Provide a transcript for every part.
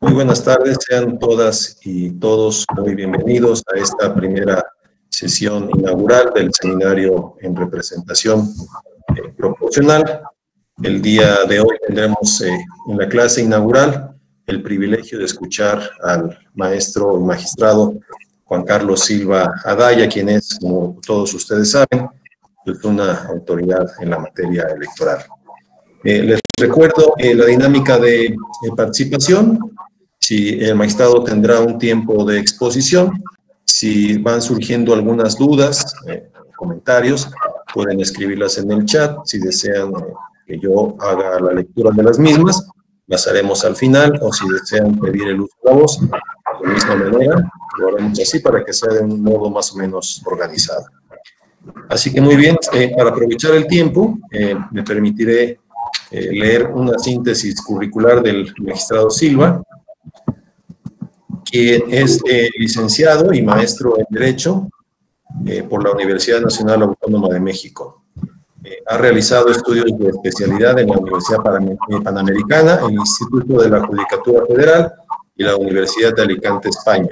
Muy buenas tardes, sean todas y todos muy bienvenidos a esta primera sesión inaugural del seminario en representación proporcional. El día de hoy tendremos en la clase inaugural el privilegio de escuchar al maestro y magistrado Juan Carlos Silva Adaya, quien es, como todos ustedes saben, pues una autoridad en la materia electoral. Les recuerdo la dinámica de participación. Si el magistrado tendrá un tiempo de exposición, si van surgiendo algunas dudas, comentarios, pueden escribirlas en el chat. Si desean que yo haga la lectura de las mismas, las haremos al final, o si desean pedir el uso de la voz, de la misma manera, lo haremos así para que sea de un modo más o menos organizado. Así que muy bien, para aprovechar el tiempo, me permitiré leer una síntesis curricular del magistrado Silva, que es licenciado y maestro en Derecho por la Universidad Nacional Autónoma de México. Ha realizado estudios de especialidad en la Universidad Panamericana, el Instituto de la Judicatura Federal y la Universidad de Alicante, España.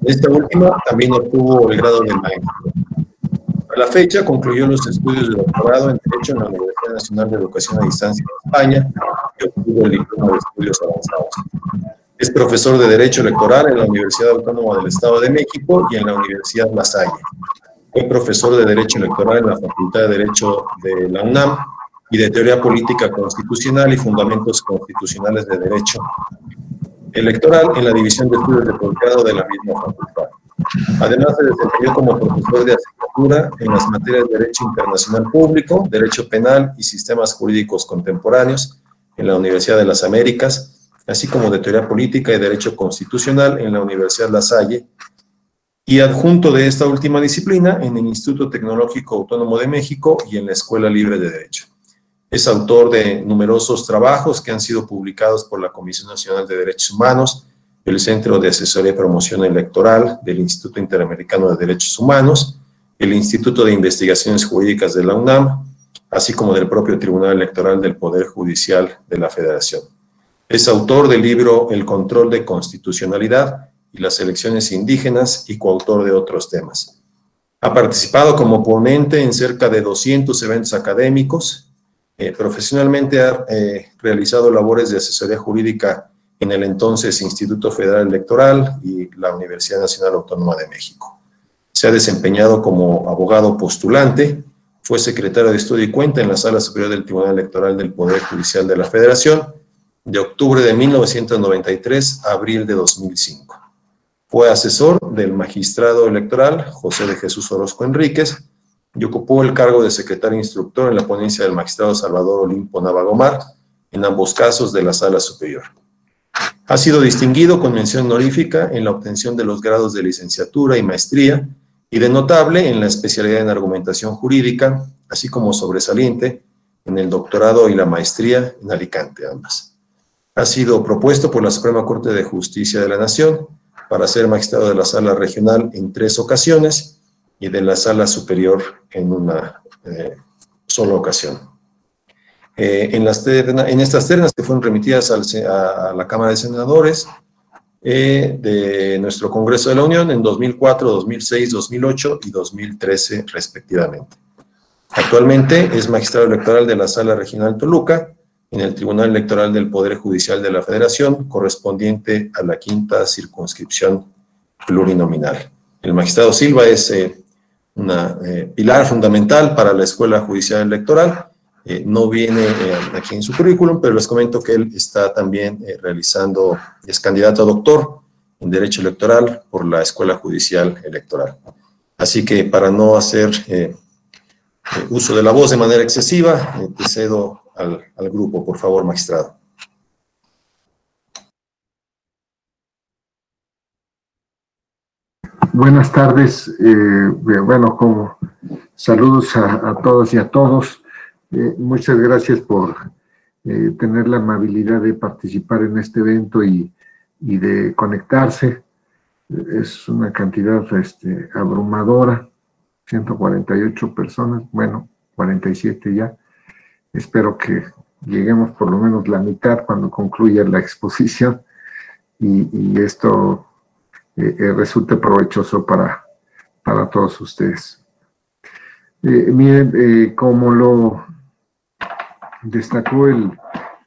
En esta última también obtuvo el grado de maestro. A la fecha concluyó los estudios de doctorado en Derecho en la Universidad Nacional de Educación a Distancia de España y obtuvo el diploma de estudios avanzados. Es profesor de Derecho Electoral en la Universidad Autónoma del Estado de México y en la Universidad La Salle. Fue profesor de Derecho Electoral en la Facultad de Derecho de la UNAM y de Teoría Política Constitucional y Fundamentos Constitucionales de Derecho Electoral en la División de Estudios de Posgrado de la misma facultad. Además, se desempeñó como profesor de asignatura en las materias de Derecho Internacional Público, Derecho Penal y Sistemas Jurídicos Contemporáneos en la Universidad de las Américas, así como de Teoría Política y Derecho Constitucional en la Universidad La Salle, y adjunto de esta última disciplina en el Instituto Tecnológico Autónomo de México y en la Escuela Libre de Derecho. Es autor de numerosos trabajos que han sido publicados por la Comisión Nacional de Derechos Humanos, el Centro de Asesoría y Promoción Electoral del Instituto Interamericano de Derechos Humanos, el Instituto de Investigaciones Jurídicas de la UNAM, así como del propio Tribunal Electoral del Poder Judicial de la Federación. Es autor del libro El control de constitucionalidad y las elecciones indígenas y coautor de otros temas. Ha participado como ponente en cerca de 200 eventos académicos. Profesionalmente ha realizado labores de asesoría jurídica en el entonces Instituto Federal Electoral y la Universidad Nacional Autónoma de México. Se ha desempeñado como abogado postulante, fue secretario de Estudio y Cuenta en la Sala Superior del Tribunal Electoral del Poder Judicial de la Federación, de octubre de 1993 a abril de 2005. Fue asesor del magistrado electoral José de Jesús Orozco Enríquez y ocupó el cargo de secretario instructor en la ponencia del magistrado Salvador Olimpo Navagomar, en ambos casos de la Sala Superior. Ha sido distinguido con mención honorífica en la obtención de los grados de licenciatura y maestría y de notable en la especialidad en argumentación jurídica, así como sobresaliente en el doctorado y la maestría en Alicante, ambas. Ha sido propuesto por la Suprema Corte de Justicia de la Nación para ser magistrado de la Sala Regional en 3 ocasiones y de la Sala Superior en una sola ocasión. En estas ternas que fueron remitidas a la Cámara de Senadores de nuestro Congreso de la Unión en 2004, 2006, 2008 y 2013 respectivamente. Actualmente es magistrado electoral de la Sala Regional Toluca en el Tribunal Electoral del Poder Judicial de la Federación, correspondiente a la 5ª circunscripción plurinominal. El magistrado Silva es una pilar fundamental para la Escuela Judicial Electoral. No viene aquí en su currículum, pero les comento que él está también realizando, es candidato a doctor en Derecho Electoral por la Escuela Judicial Electoral. Así que para no hacer uso de la voz de manera excesiva, te cedo al grupo, por favor, magistrado. Buenas tardes, como saludos a todos y a todos. Muchas gracias por tener la amabilidad de participar en este evento y de conectarse. Es una cantidad abrumadora, 148 personas, bueno, 47 ya. Espero que lleguemos por lo menos la mitad cuando concluya la exposición. y esto resulte provechoso para todos ustedes. Miren, como lo destacó el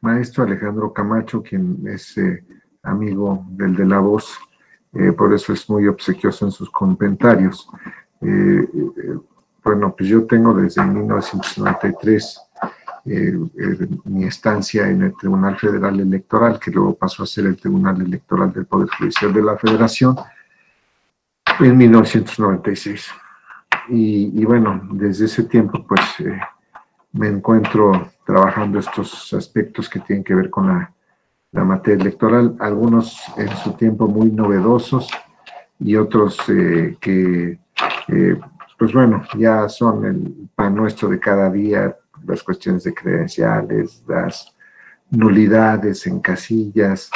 maestro Alejandro Camacho, quien es amigo del de La Voz, por eso es muy obsequioso en sus comentarios. Bueno, pues yo tengo desde 1993 mi estancia en el Tribunal Federal Electoral, que luego pasó a ser el Tribunal Electoral del Poder Judicial de la Federación, en 1996. Y bueno, desde ese tiempo pues me encuentro trabajando estos aspectos que tienen que ver con la materia electoral, algunos en su tiempo muy novedosos y otros que, pues bueno, ya son el pan nuestro de cada día, las cuestiones de credenciales, las nulidades en casillas,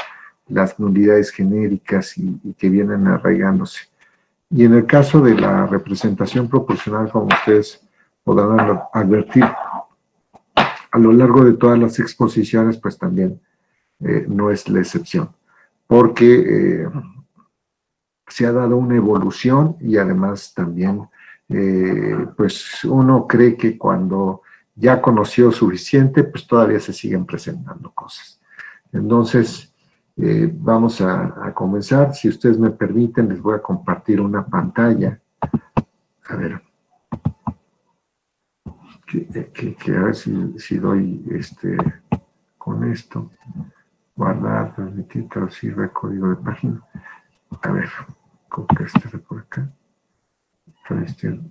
las nulidades genéricas y que vienen arraigándose. Y en el caso de la representación proporcional, como ustedes podrán advertir, a lo largo de todas las exposiciones, pues también no es la excepción, porque se ha dado una evolución y además también, pues uno cree que cuando ya conoció suficiente, pues todavía se siguen presentando cosas. Entonces, vamos a comenzar. Si ustedes me permiten, les voy a compartir una pantalla. A ver, que a ver si doy con esto. Guardar, transmitir, traducir, ver código de página. A ver, copiar de por acá.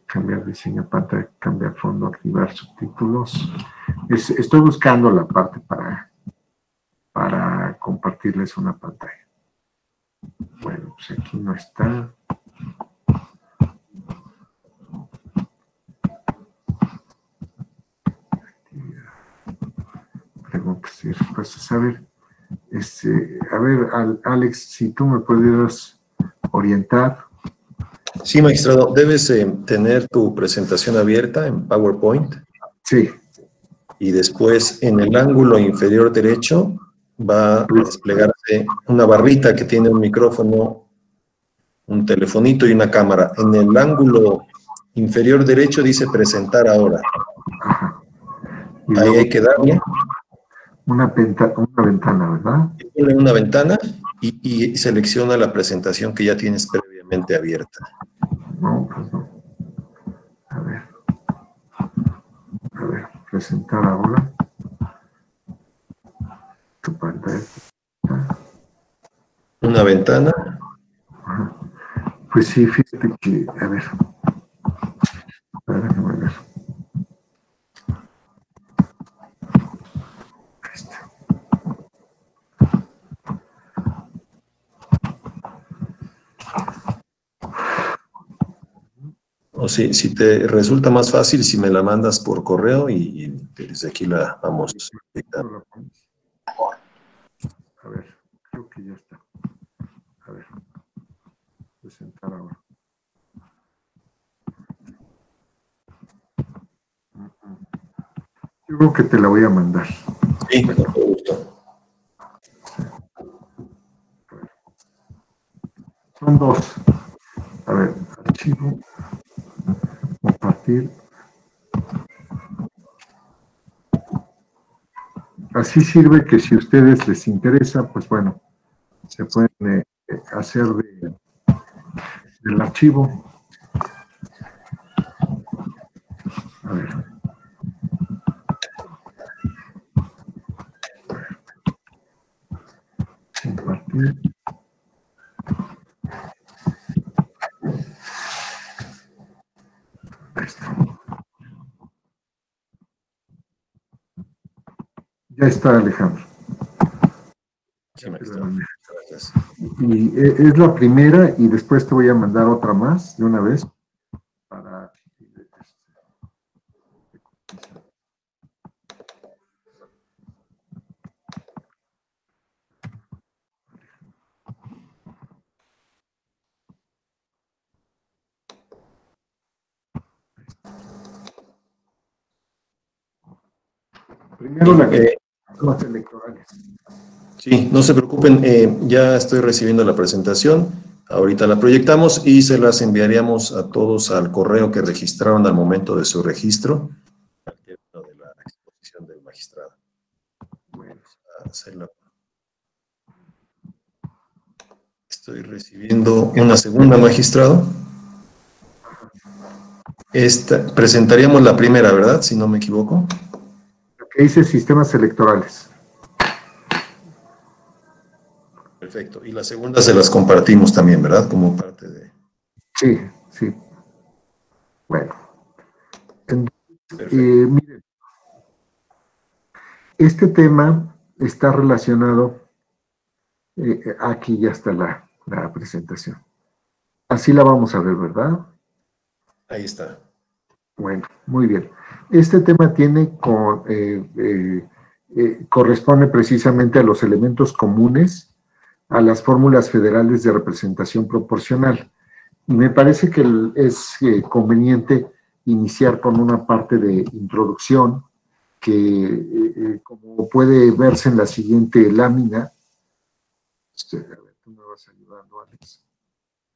Cambiar diseño de pantalla, cambiar fondo, activar subtítulos. Estoy buscando la parte para compartirles una pantalla. Bueno, pues aquí no está. Preguntas y respuestas. A ver, Alex, si tú me pudieras orientar. Sí, magistrado, debes tener tu presentación abierta en PowerPoint. Sí. Y después en el ángulo inferior derecho va a desplegarse una barrita que tiene un micrófono, un telefonito y una cámara. En el ángulo inferior derecho dice presentar ahora. Ajá. Ahí hay que darle. Una ventana, ¿verdad? Pone una ventana y selecciona la presentación que ya tienes previamente abierta. No, pues no. A ver, presentar ahora. Tu pantalla. Una ventana. Ajá. Pues sí, fíjate que, a ver. Déjame ver. O si te resulta más fácil, si me la mandas por correo y desde aquí la vamos dictando. A ver, creo que ya está. A ver, presentar ahora. Yo creo que te la voy a mandar. Sí, con todo gusto. Son dos. A ver, archivo, compartir. Así sirve que si a ustedes les interesa, pues bueno, se pueden hacer del archivo. A ver. Compartir. Ya está, Alejandro. Sí, maestro. Gracias. Y es la primera y después te voy a mandar otra más de una vez para... Primero la que los electorales. Sí, no se preocupen, ya estoy recibiendo la presentación, ahorita la proyectamos y se las enviaríamos a todos al correo que registraron al momento de su registro, al término de la exposición del magistrado. Vamos a hacerla. Estoy recibiendo una segunda, magistrado. Presentaríamos la primera, ¿verdad? Si no me equivoco. Lo que dice sistemas electorales. Perfecto. Y la segunda se las compartimos también, ¿verdad? Como parte de... Sí, sí. Bueno. Miren, este tema está relacionado, aquí ya está la presentación. Así la vamos a ver, ¿verdad? Ahí está. Bueno, muy bien. Este tema corresponde precisamente a los elementos comunes a las fórmulas federales de representación proporcional. Y me parece que es conveniente iniciar con una parte de introducción que, como puede verse en la siguiente lámina, a ver, tú me vas ayudando, Alex.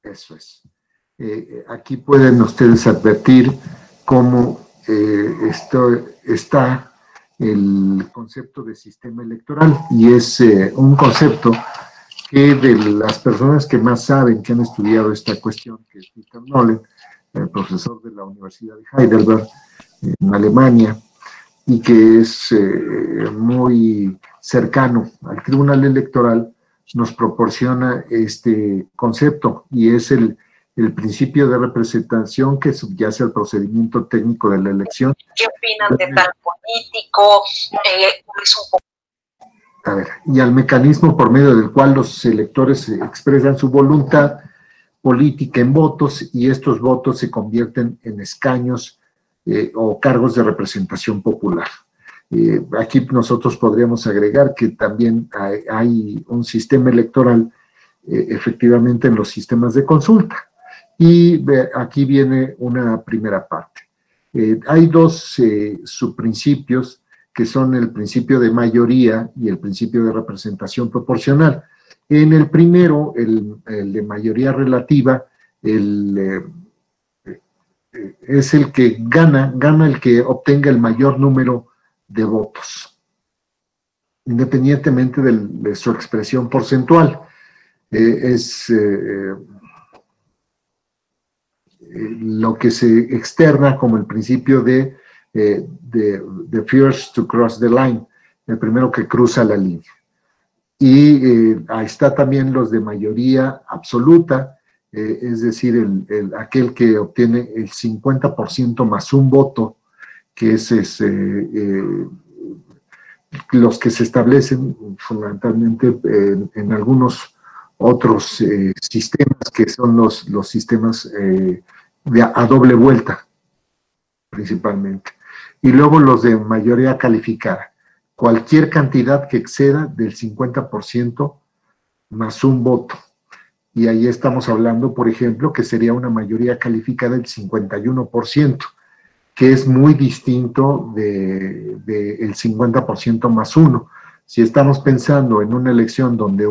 Eso es. Aquí pueden ustedes advertir cómo está el concepto de sistema electoral, y es un concepto que de las personas que más saben, que han estudiado esta cuestión, que es Peter Nolen, el profesor de la Universidad de Heidelberg, en Alemania, y que es muy cercano al Tribunal Electoral, nos proporciona este concepto, y es el principio de representación que subyace al procedimiento técnico de la elección. ¿Qué opinan de tal político? Es un poco... A ver, y al mecanismo por medio del cual los electores expresan su voluntad política en votos, y estos votos se convierten en escaños o cargos de representación popular. Aquí nosotros podríamos agregar que también hay un sistema electoral efectivamente en los sistemas de consulta. Y aquí viene una primera parte. Hay dos subprincipios, que son el principio de mayoría y el principio de representación proporcional. En el primero, el de mayoría relativa, es el que gana el que obtenga el mayor número de votos, independientemente de su expresión porcentual. Lo que se externa como el principio de first to cross the line, el primero que cruza la línea. Y ahí está también los de mayoría absoluta, es decir, aquel que obtiene el 50% más un voto, que es los que se establecen fundamentalmente en algunos otros sistemas, que son los sistemas a doble vuelta, principalmente. Y luego los de mayoría calificada, cualquier cantidad que exceda del 50% más un voto. Y ahí estamos hablando, por ejemplo, que sería una mayoría calificada del 51%, que es muy distinto del 50% más uno. Si estamos pensando en una elección donde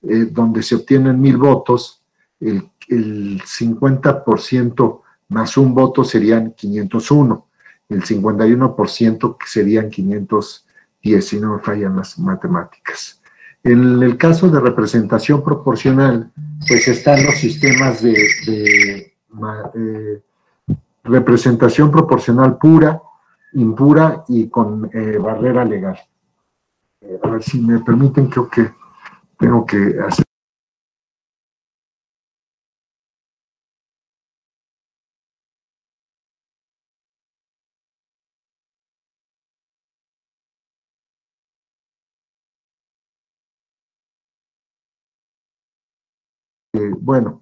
donde se obtienen 1000 votos, el 50% más un voto serían 501, el 51% serían 510, si no me fallan las matemáticas. En el caso de representación proporcional, pues están los sistemas de representación proporcional pura, impura y con barrera legal. A ver si me permiten, creo que tengo que hacer. Bueno,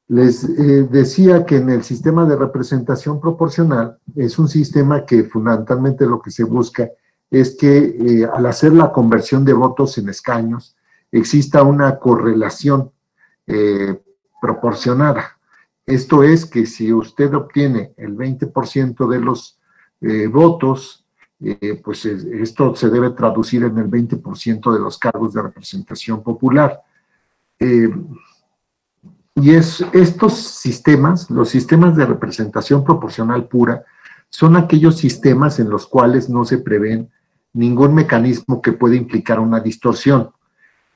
les decía que en el sistema de representación proporcional es un sistema que fundamentalmente lo que se busca es que al hacer la conversión de votos en escaños exista una correlación proporcionada. Esto es que si usted obtiene el 20% de los votos pues esto se debe traducir en el 20% de los cargos de representación popular. Y estos sistemas, los sistemas de representación proporcional pura, son aquellos sistemas en los cuales no se prevén ningún mecanismo que pueda implicar una distorsión.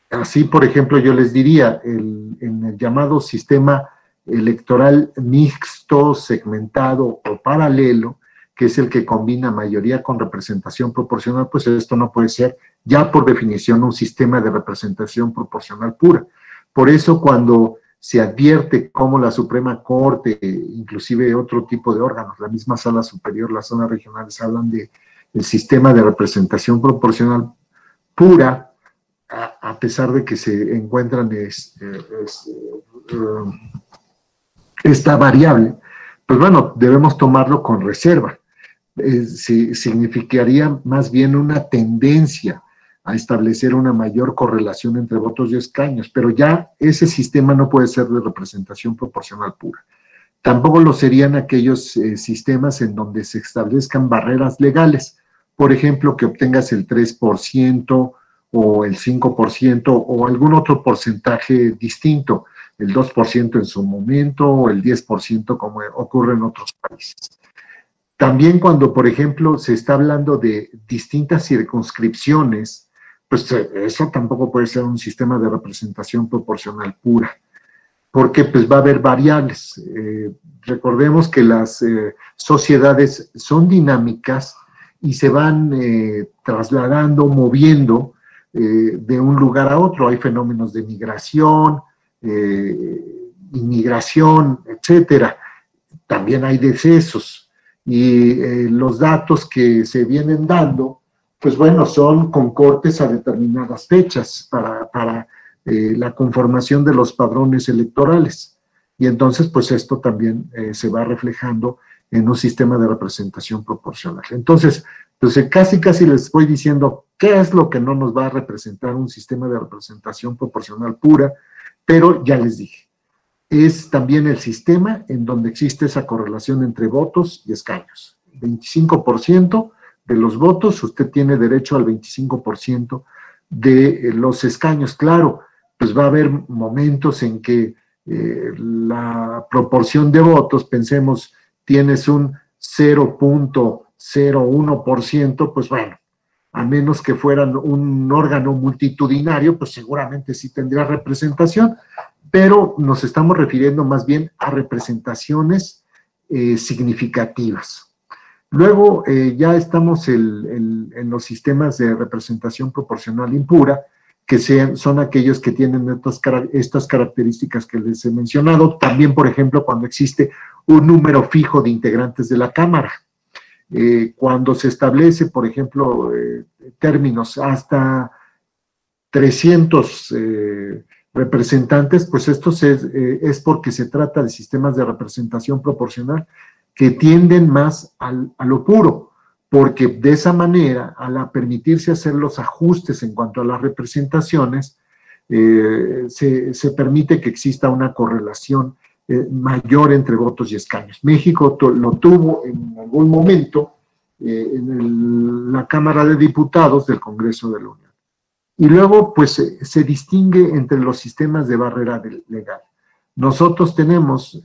Así, por ejemplo, yo les diría, en el llamado sistema electoral mixto, segmentado o paralelo, que es el que combina mayoría con representación proporcional, pues esto no puede ser ya por definición un sistema de representación proporcional pura. Por eso cuando se advierte cómo la Suprema Corte, inclusive otro tipo de órganos, la misma Sala Superior, las zonas regionales, hablan del sistema de representación proporcional pura, a pesar de que se encuentran esta variable, pues bueno, debemos tomarlo con reserva. Significaría más bien una tendencia a establecer una mayor correlación entre votos y escaños, pero ya ese sistema no puede ser de representación proporcional pura. Tampoco lo serían aquellos sistemas en donde se establezcan barreras legales, por ejemplo, que obtengas el 3% o el 5% o algún otro porcentaje distinto, el 2% en su momento o el 10% como ocurre en otros países. También cuando, por ejemplo, se está hablando de distintas circunscripciones, pues eso tampoco puede ser un sistema de representación proporcional pura, porque pues va a haber variables. Recordemos que las sociedades son dinámicas y se van trasladando, moviendo de un lugar a otro. Hay fenómenos de migración, inmigración, etcétera. También hay decesos. Y los datos que se vienen dando, pues bueno, son con cortes a determinadas fechas para la conformación de los padrones electorales. Y entonces, pues esto también se va reflejando en un sistema de representación proporcional. Entonces, casi les voy diciendo qué es lo que no nos va a representar un sistema de representación proporcional pura, pero ya les dije, es también el sistema en donde existe esa correlación entre votos y escaños. 25% de los votos, usted tiene derecho al 25% de los escaños. Claro, pues va a haber momentos en que la proporción de votos, pensemos, tienes un 0.01%, pues bueno, a menos que fueran un órgano multitudinario, pues seguramente sí tendría representación, pero nos estamos refiriendo más bien a representaciones significativas. Luego ya estamos en los sistemas de representación proporcional impura, que son aquellos que tienen estas características que les he mencionado. También, por ejemplo, cuando existe un número fijo de integrantes de la Cámara. Cuando se establece, por ejemplo, términos hasta 300 representantes, pues esto es porque se trata de sistemas de representación proporcional que tienden más a lo puro, porque de esa manera, al permitirse hacer los ajustes en cuanto a las representaciones, se permite que exista una correlación mayor entre votos y escaños. México lo tuvo en algún momento en la Cámara de Diputados del Congreso de la Unión. Y luego, pues, se distingue entre los sistemas de barrera legal. Nosotros tenemos,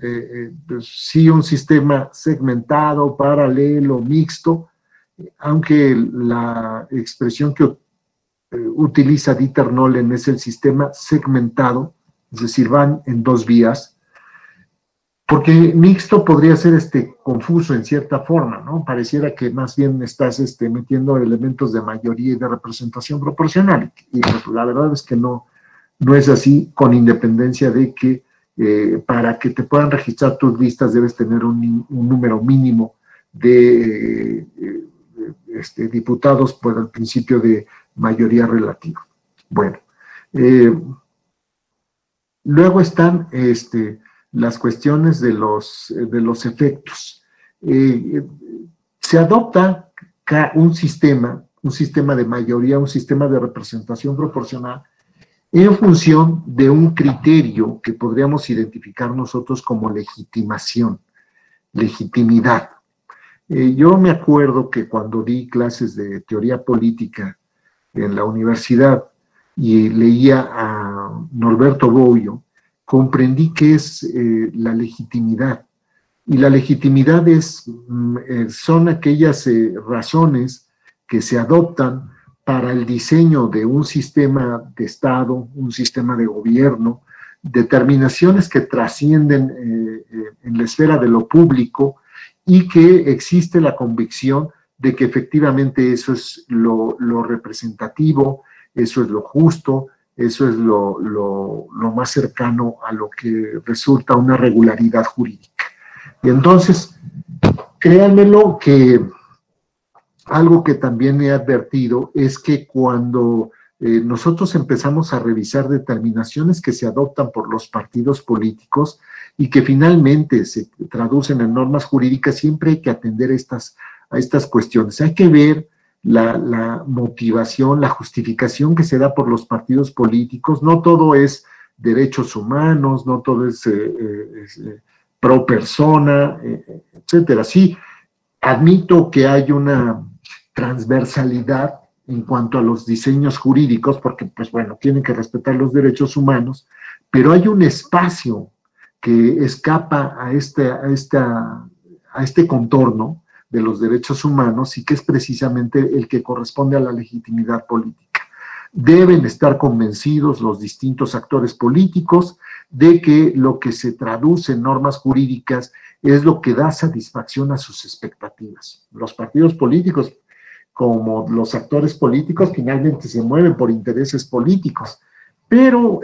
pues, sí, un sistema segmentado, paralelo, mixto, aunque la expresión que utiliza Dieter Nolen es el sistema segmentado, es decir, van en dos vías, porque mixto podría ser confuso en cierta forma, ¿no? Pareciera que más bien estás metiendo elementos de mayoría y de representación proporcional, y pues, la verdad es que no es así, con independencia de que para que te puedan registrar tus listas debes tener un número mínimo de diputados por el principio de mayoría relativa. Bueno, luego están las cuestiones de los efectos. Se adopta un sistema de mayoría, un sistema de representación proporcional en función de un criterio que podríamos identificar nosotros como legitimidad. Yo me acuerdo que cuando di clases de teoría política en la universidad y leía a Norberto Bobbio, comprendí qué es la legitimidad. Y la legitimidad son aquellas razones que se adoptan para el diseño de un sistema de Estado, un sistema de gobierno, determinaciones que trascienden en la esfera de lo público y que existe la convicción de que efectivamente eso es lo representativo, eso es lo justo, eso es lo más cercano a lo que resulta una regularidad jurídica. Y entonces, créanmelo que algo que también he advertido es que cuando nosotros empezamos a revisar determinaciones que se adoptan por los partidos políticos y que finalmente se traducen en normas jurídicas, siempre hay que atender a estas cuestiones. Hay que ver la motivación, la justificación que se da por los partidos políticos. No todo es derechos humanos, no todo es pro persona, etcétera. Sí, admito que hay una transversalidad en cuanto a los diseños jurídicos, porque, pues bueno, tienen que respetar los derechos humanos, pero hay un espacio que escapa a este contorno de los derechos humanos y que es precisamente el que corresponde a la legitimidad política. Deben estar convencidos los distintos actores políticos de que lo que se traduce en normas jurídicas es lo que da satisfacción a sus expectativas. Los partidos políticos, como los actores políticos, finalmente se mueven por intereses políticos, pero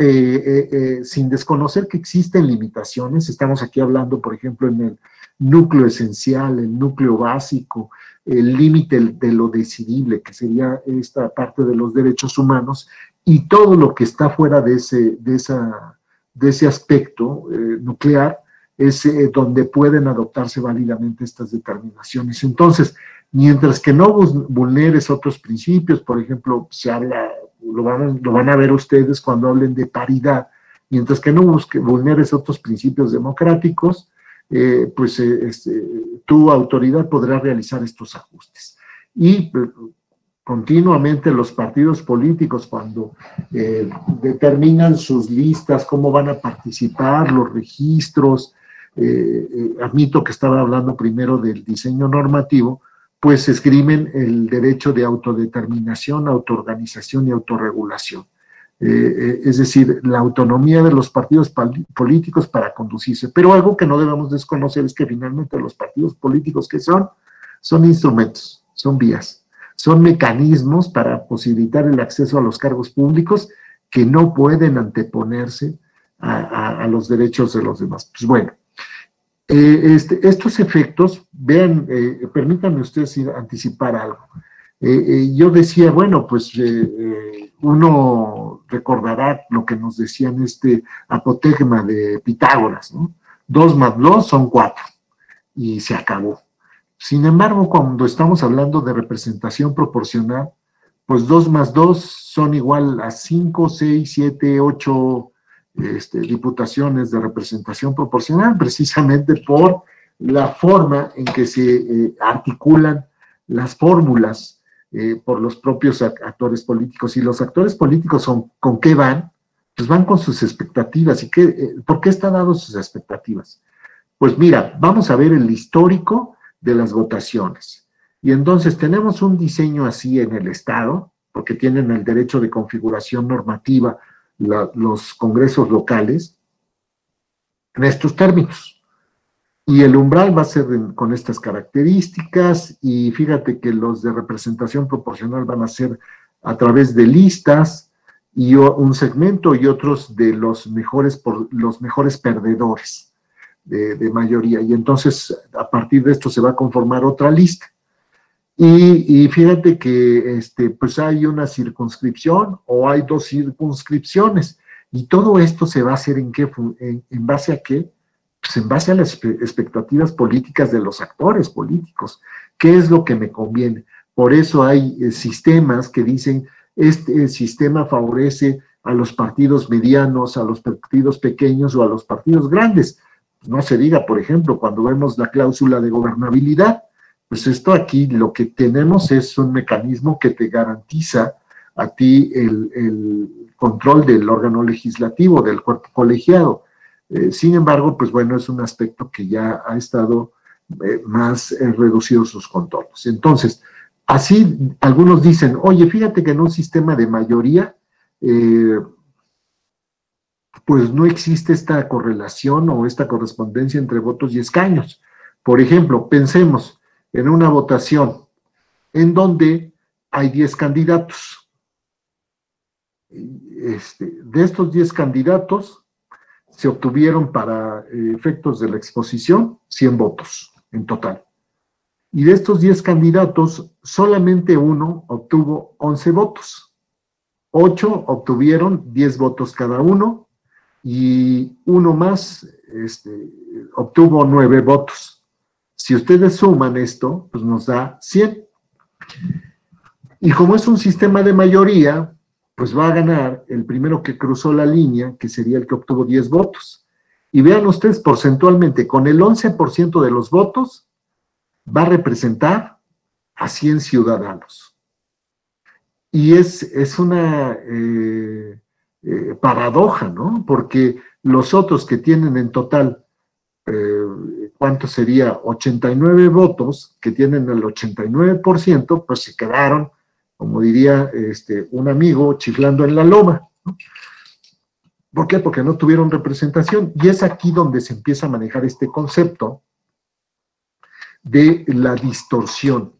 sin desconocer que existen limitaciones. Estamos aquí hablando, por ejemplo, en el núcleo esencial, el núcleo básico, el límite de lo decidible, que sería esta parte de los derechos humanos, y todo lo que está fuera de ese aspecto nuclear es donde pueden adoptarse válidamente estas determinaciones. Entonces, mientras que no vulneres otros principios, por ejemplo, se habla, lo van a ver ustedes cuando hablen de paridad, mientras que no vulneres otros principios democráticos, tu autoridad podrá realizar estos ajustes. Y continuamente los partidos políticos, cuando determinan sus listas, cómo van a participar, los registros, admito que estaba hablando primero del diseño normativo, pues esgrimen el derecho de autodeterminación, autoorganización y autorregulación. Es decir, la autonomía de los partidos políticos para conducirse. Pero algo que no debemos desconocer es que finalmente los partidos políticos que son instrumentos, son vías, son mecanismos para posibilitar el acceso a los cargos públicos que no pueden anteponerse a los derechos de los demás. Pues bueno, estos efectos, vean, permítanme ustedes anticipar algo. Yo decía, bueno, pues uno recordará lo que nos decían apotegma de Pitágoras, ¿no? 2 más 2 son 4, y se acabó. Sin embargo, cuando estamos hablando de representación proporcional, pues 2 más 2 son igual a 5, 6, 7, 8 diputaciones de representación proporcional, precisamente por la forma en que se articulan las fórmulas por los propios actores políticos. Y los actores políticos ¿con qué van? Pues van con sus expectativas. ¿Y por qué están dando sus expectativas? Pues mira, vamos a ver el histórico de las votaciones. Y entonces tenemos un diseño así en el Estado, porque tienen el derecho de configuración normativa los congresos locales, en estos términos. Y el umbral va a ser con estas características, y fíjate que los de representación proporcional van a ser a través de listas, y un segmento, y otros de los mejores perdedores de mayoría. Y entonces, a partir de esto se va a conformar otra lista. Y fíjate que pues hay una circunscripción o hay 2 circunscripciones, y todo esto se va a hacer ¿en base a qué? Pues en base a las expectativas políticas de los actores políticos. ¿Qué es lo que me conviene? Por eso hay sistemas que dicen, este sistema favorece a los partidos medianos, a los partidos pequeños o a los partidos grandes. No se diga, por ejemplo, cuando vemos la cláusula de gobernabilidad, pues esto aquí lo que tenemos es un mecanismo que te garantiza a ti el control del órgano legislativo, del cuerpo colegiado. Sin embargo, pues bueno, es un aspecto que ya ha estado más reducido sus contornos. Entonces, así algunos dicen, oye, fíjate que en un sistema de mayoría, pues no existe esta correlación o esta correspondencia entre votos y escaños. Por ejemplo, pensemos en una votación en donde hay 10 candidatos. De estos 10 candidatos se obtuvieron para efectos de la exposición 100 votos en total. Y de estos 10 candidatos, solamente uno obtuvo 11 votos. 8 obtuvieron 10 votos cada uno y uno más obtuvo 9 votos. Si ustedes suman esto, pues nos da 100. Y como es un sistema de mayoría, pues va a ganar el primero que cruzó la línea, que sería el que obtuvo 10 votos. Y vean ustedes porcentualmente, con el 11% de los votos, va a representar a 100 ciudadanos. Y es una paradoja, ¿no? Porque los otros que tienen en total, ¿cuánto sería? 89 votos, que tienen el 89%, pues se quedaron, como diría un amigo, chiflando en la loma, ¿no? ¿Por qué? Porque no tuvieron representación. Y es aquí donde se empieza a manejar este concepto de la distorsión.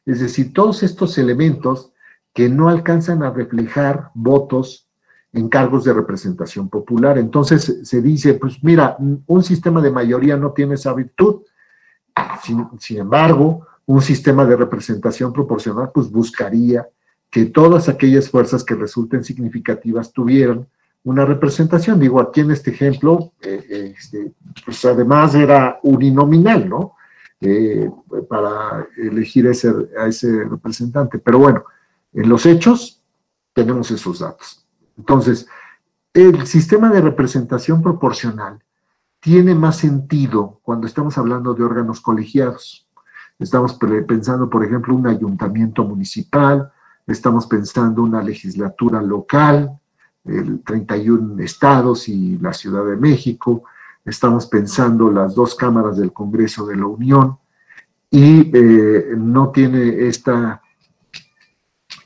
Es decir, todos estos elementos que no alcanzan a reflejar votos en cargos de representación popular. Entonces se dice, pues mira, un sistema de mayoría no tiene esa virtud. Sin embargo, un sistema de representación proporcional pues buscaría que todas aquellas fuerzas que resulten significativas tuvieran una representación. Digo, aquí en este ejemplo, pues además era uninominal, ¿no? Para elegir a ese representante. Pero bueno, en los hechos tenemos esos datos. Entonces, el sistema de representación proporcional tiene más sentido cuando estamos hablando de órganos colegiados. Estamos pensando, por ejemplo, un ayuntamiento municipal, estamos pensando una legislatura local, 31 estados y la Ciudad de México, estamos pensando las 2 cámaras del Congreso de la Unión, y no tiene esta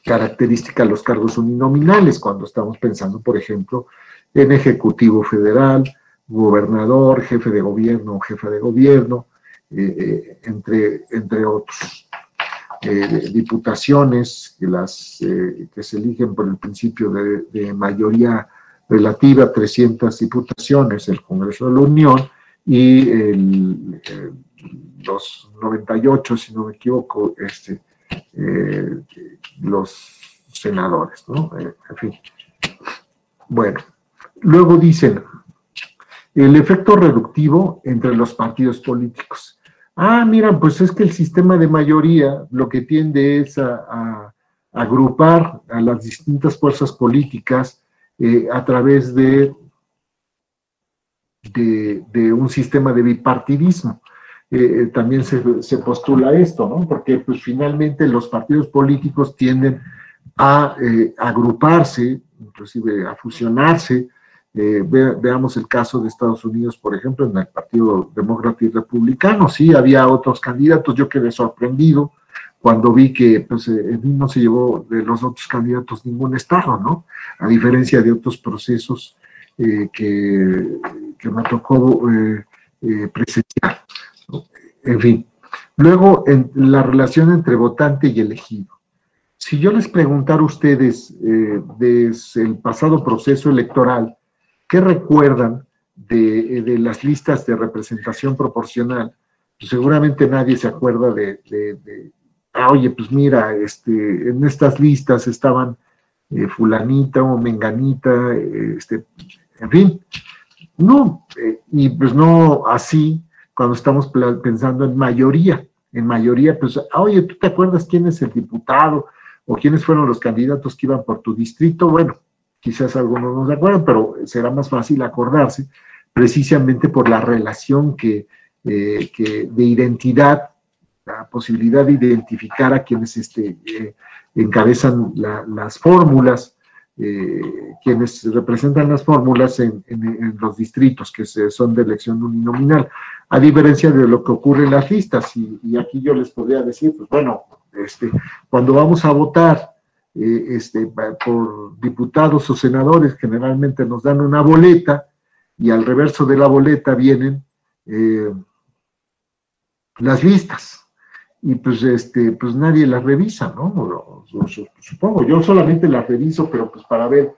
característica los cargos uninominales, cuando estamos pensando, por ejemplo, en Ejecutivo Federal, gobernador, jefe de gobierno o jefa de gobierno, entre otros. Diputaciones, que se eligen por el principio de mayoría relativa, 300 diputaciones, el Congreso de la Unión, y los 98, si no me equivoco, los senadores, ¿no? En fin. Bueno, luego dicen, el efecto reductivo entre los partidos políticos. Mira, pues es que el sistema de mayoría lo que tiende es a agrupar a las distintas fuerzas políticas a través de un sistema de bipartidismo. También se postula esto, ¿no? Porque pues finalmente los partidos políticos tienden a agruparse, inclusive a fusionarse. Veamos el caso de Estados Unidos, por ejemplo, en el Partido Demócrata y Republicano. Sí, había otros candidatos. Yo quedé sorprendido cuando vi que pues, no se llevó de los otros candidatos ningún estado, ¿no? A diferencia de otros procesos que me tocó presenciar. En fin. Luego, en la relación entre votante y elegido. Si yo les preguntara a ustedes desde el pasado proceso electoral, ¿qué recuerdan de las listas de representación proporcional? Pues seguramente nadie se acuerda oye, pues mira, en estas listas estaban fulanita o menganita, en fin. No, y pues no así cuando estamos pensando en mayoría. En mayoría, pues, oye, ¿tú te acuerdas quién es el diputado o quiénes fueron los candidatos que iban por tu distrito? Bueno, quizás algunos no se acuerdan, pero será más fácil acordarse precisamente por la relación de identidad la posibilidad de identificar a quienes encabezan las fórmulas, quienes representan las fórmulas en los distritos que son de elección uninominal, a diferencia de lo que ocurre en las listas. Y aquí yo les podría decir, pues bueno, cuando vamos a votar por diputados o senadores, generalmente nos dan una boleta y al reverso de la boleta vienen las listas. Y pues nadie las revisa, ¿no? Supongo, yo solamente las reviso, pero pues para ver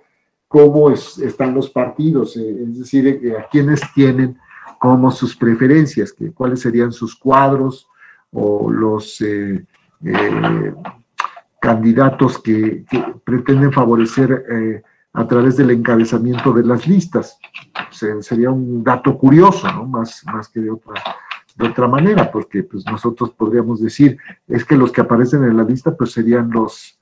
cómo están los partidos, es decir, a quienes tienen como sus preferencias, cuáles serían sus cuadros o los candidatos que pretenden favorecer a través del encabezamiento de las listas. Sería un dato curioso, ¿no? Más que de otra manera, porque pues nosotros podríamos decir, es que los que aparecen en la lista pues serían los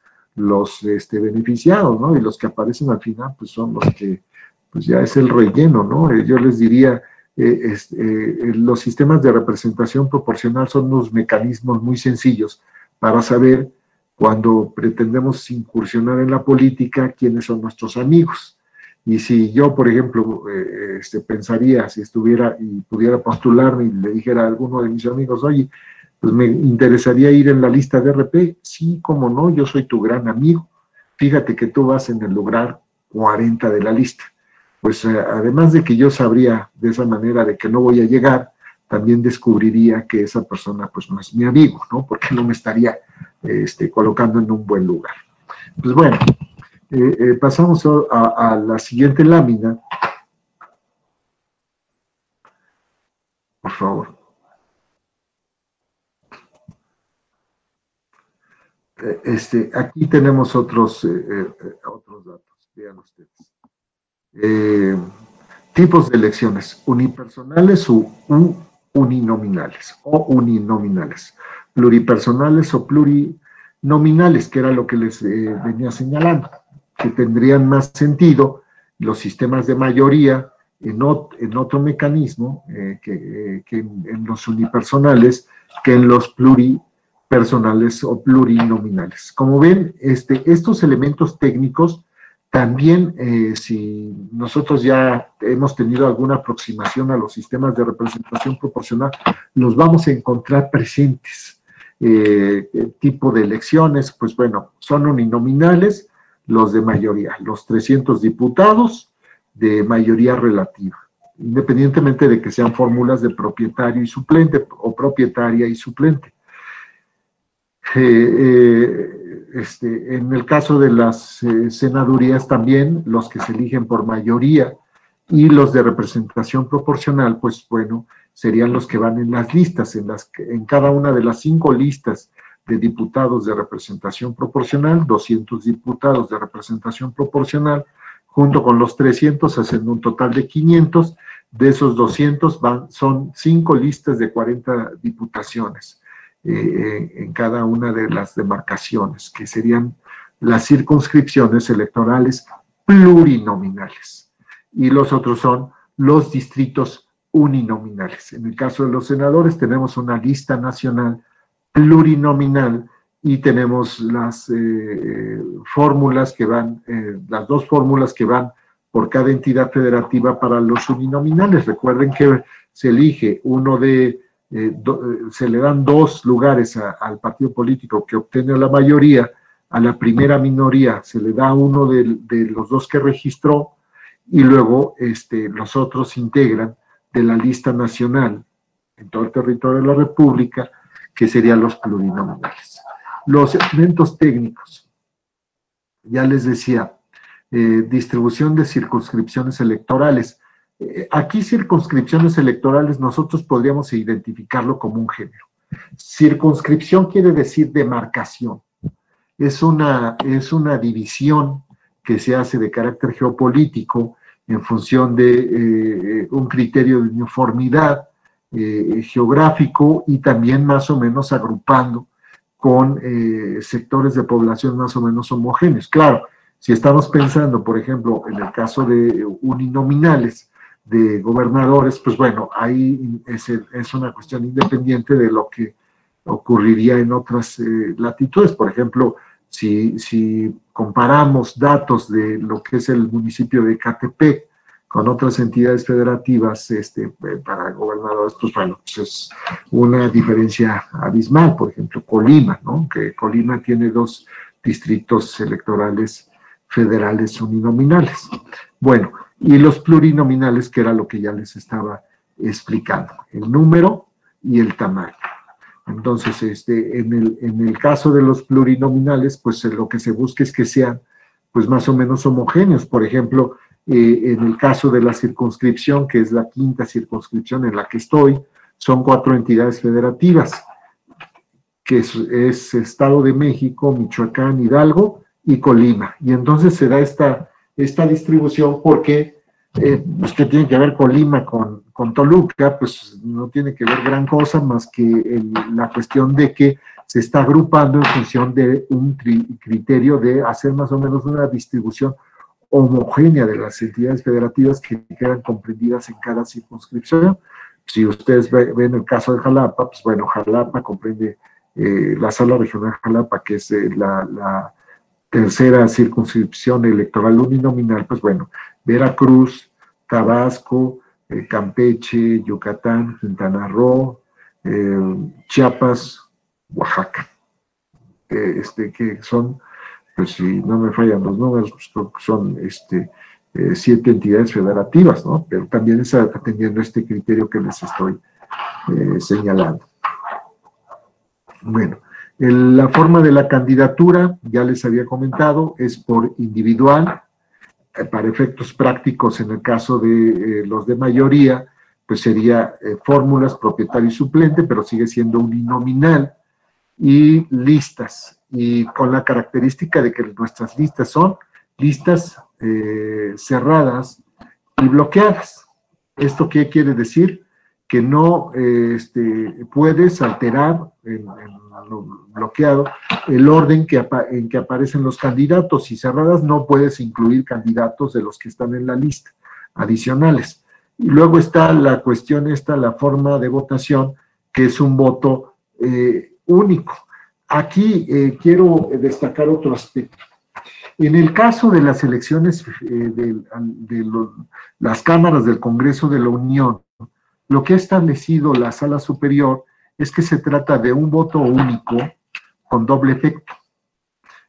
beneficiados, ¿no? Y los que aparecen al final pues son los que pues ya es el relleno, ¿no? Yo les diría, los sistemas de representación proporcional son unos mecanismos muy sencillos para saber, cuando pretendemos incursionar en la política, quiénes son nuestros amigos. Y si yo, por ejemplo, pensaría, si estuviera y pudiera postularme y le dijera a alguno de mis amigos, oye, pues me interesaría ir en la lista de RP, sí, cómo no, yo soy tu gran amigo, fíjate que tú vas en el lugar 40 de la lista. Pues además de que yo sabría de esa manera de que no voy a llegar, también descubriría que esa persona pues no es mi amigo, ¿no? Porque no me estaría colocando en un buen lugar. Pues bueno, pasamos a la siguiente lámina. Por favor. Aquí tenemos otros datos. Vean ustedes. Tipos de elecciones, unipersonales o uninominales, pluripersonales o plurinominales, que era lo que les venía señalando, que tendrían más sentido los sistemas de mayoría en otro mecanismo que en los unipersonales, que en los pluripersonales o plurinominales. Como ven, estos elementos técnicos también, si nosotros ya hemos tenido alguna aproximación a los sistemas de representación proporcional, los vamos a encontrar presentes. Tipo de elecciones, pues bueno, son uninominales, los de mayoría, los 300 diputados de mayoría relativa, independientemente de que sean fórmulas de propietario y suplente o propietaria y suplente. En el caso de las senadurías también, los que se eligen por mayoría y los de representación proporcional, pues bueno, serían los que van en las listas, en cada una de las 5 listas de diputados de representación proporcional, 200 diputados de representación proporcional, junto con los 300 hacen un total de 500, de esos 200 son 5 listas de 40 diputaciones. En cada una de las demarcaciones, que serían las circunscripciones electorales plurinominales. Y los otros son los distritos uninominales. En el caso de los senadores tenemos una lista nacional plurinominal y tenemos las fórmulas que van, las 2 fórmulas que van por cada entidad federativa para los uninominales. Recuerden que se elige se le dan 2 lugares al partido político que obtiene la mayoría, a la primera minoría se le da uno de los 2 que registró y luego los otros se integran de la lista nacional en todo el territorio de la República, que serían los plurinominales. Los elementos técnicos, ya les decía, distribución de circunscripciones electorales. Aquí circunscripciones electorales nosotros podríamos identificarlo como un género. Circunscripción quiere decir demarcación. Es una división que se hace de carácter geopolítico en función de un criterio de uniformidad geográfico y también más o menos agrupando con sectores de población más o menos homogéneos. Claro, si estamos pensando, por ejemplo, en el caso de uninominales, de gobernadores, pues bueno, ahí es una cuestión independiente de lo que ocurriría en otras latitudes. Por ejemplo, si comparamos datos de lo que es el municipio de Ecatepec con otras entidades federativas para gobernadores, pues bueno, pues es una diferencia abismal. Por ejemplo, Colima, ¿no? Que Colima tiene 2 distritos electorales federales uninominales. Bueno, y los plurinominales, que era lo que ya les estaba explicando, el número y el tamaño. Entonces, en el caso de los plurinominales, pues lo que se busca es que sean, pues más o menos homogéneos. Por ejemplo, en el caso de la circunscripción, que es la 5ª circunscripción en la que estoy, son 4 entidades federativas, que es Estado de México, Michoacán, Hidalgo y Colima. Y entonces se da esta distribución porque, pues, ¿qué tiene que ver Colima con Toluca? Pues no tiene que ver gran cosa más que la cuestión de que se está agrupando en función de un criterio de hacer más o menos una distribución homogénea de las entidades federativas que quedan comprendidas en cada circunscripción. Si ustedes ven el caso de Jalapa, pues bueno, Jalapa comprende la Sala Regional Jalapa, que es la 3ª circunscripción electoral uninominal. Pues bueno, Veracruz, Tabasco, Campeche, Yucatán, Quintana Roo, Chiapas, Oaxaca, que son, pues si no me fallan los números, pues creo que son 7 entidades federativas, ¿no? Pero también está atendiendo este criterio que les estoy señalando. Bueno, la forma de la candidatura, ya les había comentado, es por individual. Para efectos prácticos, en el caso de los de mayoría, pues sería fórmulas, propietario y suplente, pero sigue siendo uninominal, y listas, y con la característica de que nuestras listas son listas cerradas y bloqueadas. ¿Esto qué quiere decir? Que no puedes alterar en lo bloqueado el orden en que aparecen los candidatos, y cerradas no puedes incluir candidatos de los que están en la lista adicionales. Y luego está la cuestión la forma de votación, que es un voto único. Aquí quiero destacar otro aspecto. En el caso de las elecciones las cámaras del Congreso de la Unión, lo que ha establecido la Sala Superior es que se trata de un voto único con doble efecto.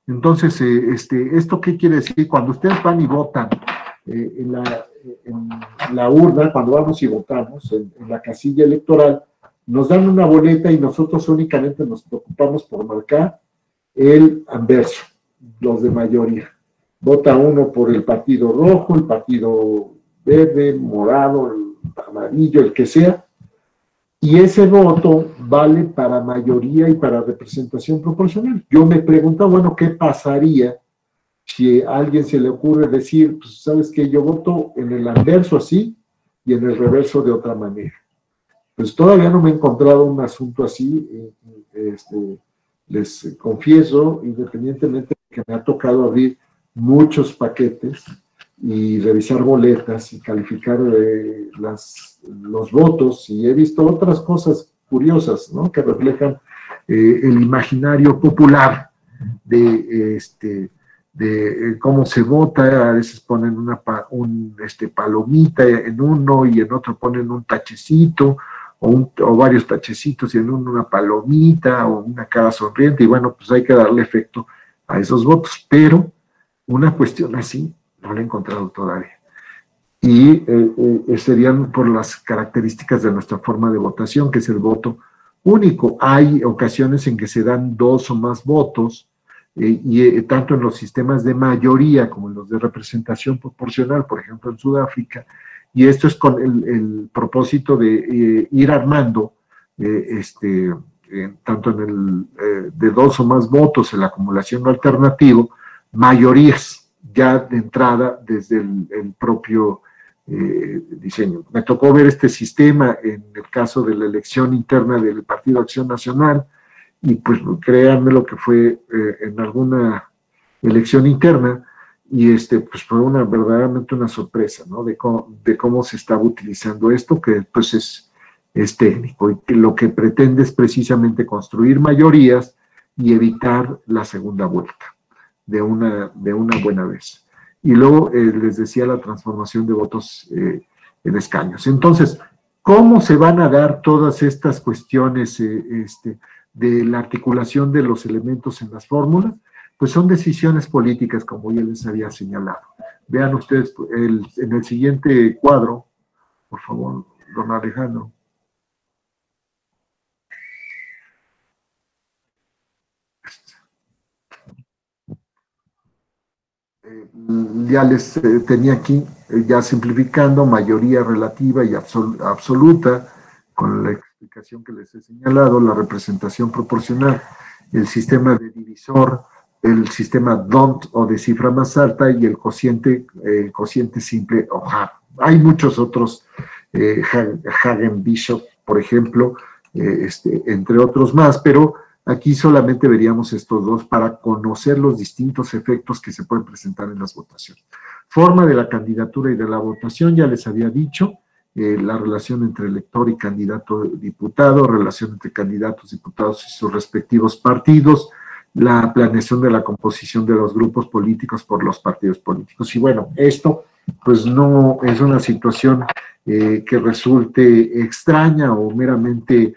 Entonces, ¿esto qué quiere decir? Cuando ustedes van y votan en la urna, cuando vamos y votamos en la casilla electoral, nos dan una boleta y nosotros únicamente nos preocupamos por marcar el anverso, los de mayoría. Vota uno por el partido rojo, el partido verde, morado, el amarillo, el que sea, y ese voto vale para mayoría y para representación proporcional. Yo me pregunto, bueno, ¿qué pasaría si a alguien se le ocurre decir, pues, ¿sabes qué? Yo voto en el anverso así y en el reverso de otra manera? Pues todavía no me he encontrado un asunto así, les confieso, independientemente de que me ha tocado abrir muchos paquetes y revisar boletas y calificar los votos, y he visto otras cosas curiosas, ¿no?, que reflejan el imaginario popular de cómo se vota. A veces ponen una palomita en uno y en otro ponen un tachecito, o varios tachecitos, y en uno una palomita o una cara sonriente, y bueno, pues hay que darle efecto a esos votos, pero una cuestión así no la he encontrado todavía. Y serían por las características de nuestra forma de votación, que es el voto único. Hay ocasiones en que se dan 2 o más votos, tanto en los sistemas de mayoría como en los de representación proporcional, por ejemplo en Sudáfrica, y esto es con el propósito de ir armando, tanto en de 2 o más votos en la acumulación alternativa, mayorías ya de entrada desde el propio diseño. Me tocó ver este sistema en el caso de la elección interna del Partido Acción Nacional, y pues créanme lo que fue en alguna elección interna, y pues fue verdaderamente una sorpresa, ¿no?, de cómo se estaba utilizando esto, que pues es es técnico, y que lo que pretende es precisamente construir mayorías y evitar la segunda vuelta de una buena vez. Y luego les decía la transformación de votos en escaños. Entonces, ¿cómo se van a dar todas estas cuestiones de la articulación de los elementos en las fórmulas? Pues son decisiones políticas, como ya les había señalado. Vean ustedes en el siguiente cuadro, por favor, don Alejandro. Ya les tenía aquí, ya simplificando, mayoría relativa y absoluta, con la explicación que les he señalado, la representación proporcional, el sistema de divisor, el sistema DONT o de cifra más alta y el cociente simple o HAG. Hay muchos otros, Hagen-Bishop, por ejemplo, entre otros más, pero aquí solamente veríamos estos dos para conocer los distintos efectos que se pueden presentar en las votaciones. Forma de la candidatura y de la votación, ya les había dicho, la relación entre elector y candidato diputado, relación entre candidatos diputados y sus respectivos partidos, la planeación de la composición de los grupos políticos por los partidos políticos. Y bueno, esto pues no es una situación que resulte extraña o meramente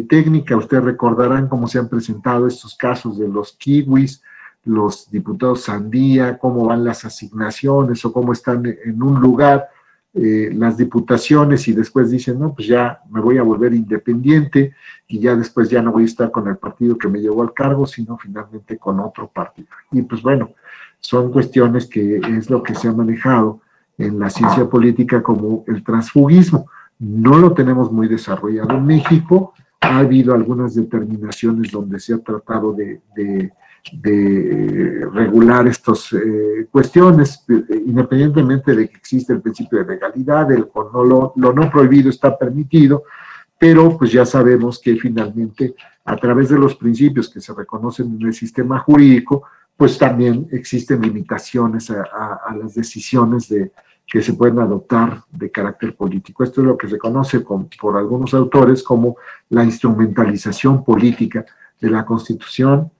técnica. Ustedes recordarán cómo se han presentado estos casos de los kiwis, los diputados sandía, cómo van las asignaciones o cómo están en un lugar las diputaciones y después dicen, no, pues ya me voy a volver independiente y ya después ya no voy a estar con el partido que me llevó al cargo, sino finalmente con otro partido. Y pues bueno, son cuestiones que es lo que se ha manejado en la ciencia política como el transfugismo. No lo tenemos muy desarrollado en México. Ha habido algunas determinaciones donde se ha tratado de regular estas cuestiones, independientemente de que existe el principio de legalidad, lo no prohibido está permitido, pero pues ya sabemos que finalmente a través de los principios que se reconocen en el sistema jurídico, pues también existen limitaciones a las decisiones que se pueden adoptar de carácter político. Esto es lo que se conoce por algunos autores como la instrumentalización política de la Constitución,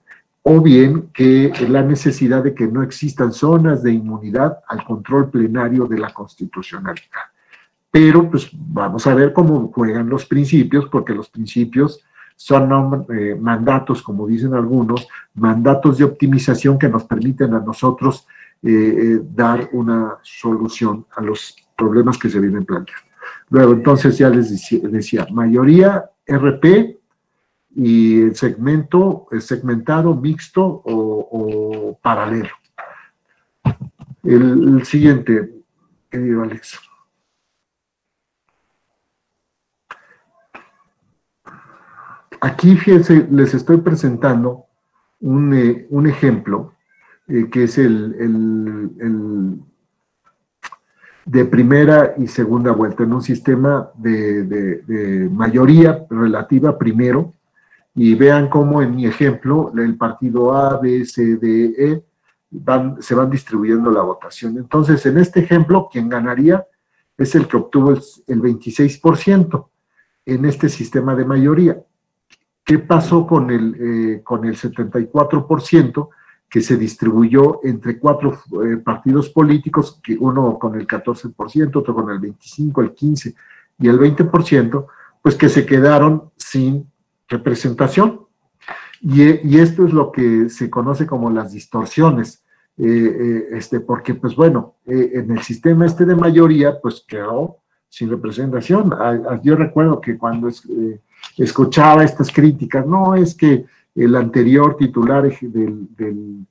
o bien que la necesidad de que no existan zonas de inmunidad al control plenario de la constitucionalidad. Pero pues vamos a ver cómo juegan los principios, porque los principios son mandatos, como dicen algunos, mandatos de optimización que nos permiten a nosotros dar una solución a los problemas que se vienen planteando. Luego, entonces ya les decía mayoría, RP, y el segmentado, mixto o paralelo. El siguiente, querido Alex. Aquí, fíjense, les estoy presentando un ejemplo que es el de primera y segunda vuelta en un sistema de mayoría relativa primero. Y vean cómo en mi ejemplo el partido A, B, C, D, E se van distribuyendo la votación. Entonces, en este ejemplo, quien ganaría es el que obtuvo el 26% en este sistema de mayoría. ¿Qué pasó con el 74% que se distribuyó entre 4 partidos políticos, que uno con el 14%, otro con el 25%, el 15% y el 20%, pues que se quedaron sin representación? Y esto es lo que se conoce como las distorsiones, porque pues bueno, en el sistema de mayoría pues quedó sin representación. Yo recuerdo que cuando escuchaba estas críticas, no, es que el anterior titular del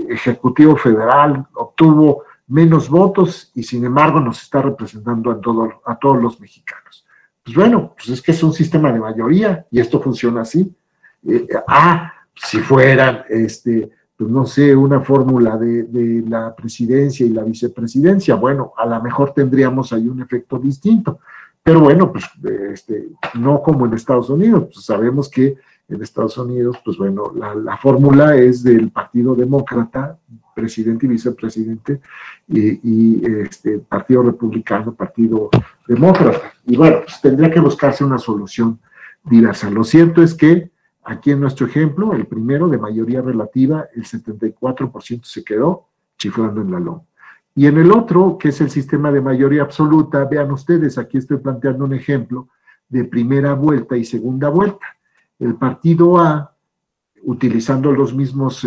Ejecutivo Federal obtuvo menos votos y sin embargo nos está representando a todos los mexicanos. Pues bueno, pues es que es un sistema de mayoría y esto funciona así. Si fueran, pues no sé, una fórmula de la presidencia y la vicepresidencia, bueno, a lo mejor tendríamos ahí un efecto distinto. Pero bueno, pues no como en Estados Unidos. Pues sabemos que en Estados Unidos, pues bueno, la fórmula es del Partido Demócrata, presidente y vicepresidente, y Partido Republicano, Partido Demócrata. Y bueno, pues tendría que buscarse una solución diversa. Lo cierto es que aquí en nuestro ejemplo, el primero de mayoría relativa, el 74% se quedó chiflando en la loma. Y en el otro, que es el sistema de mayoría absoluta, vean ustedes, aquí estoy planteando un ejemplo de primera vuelta y segunda vuelta. El partido A, utilizando los mismos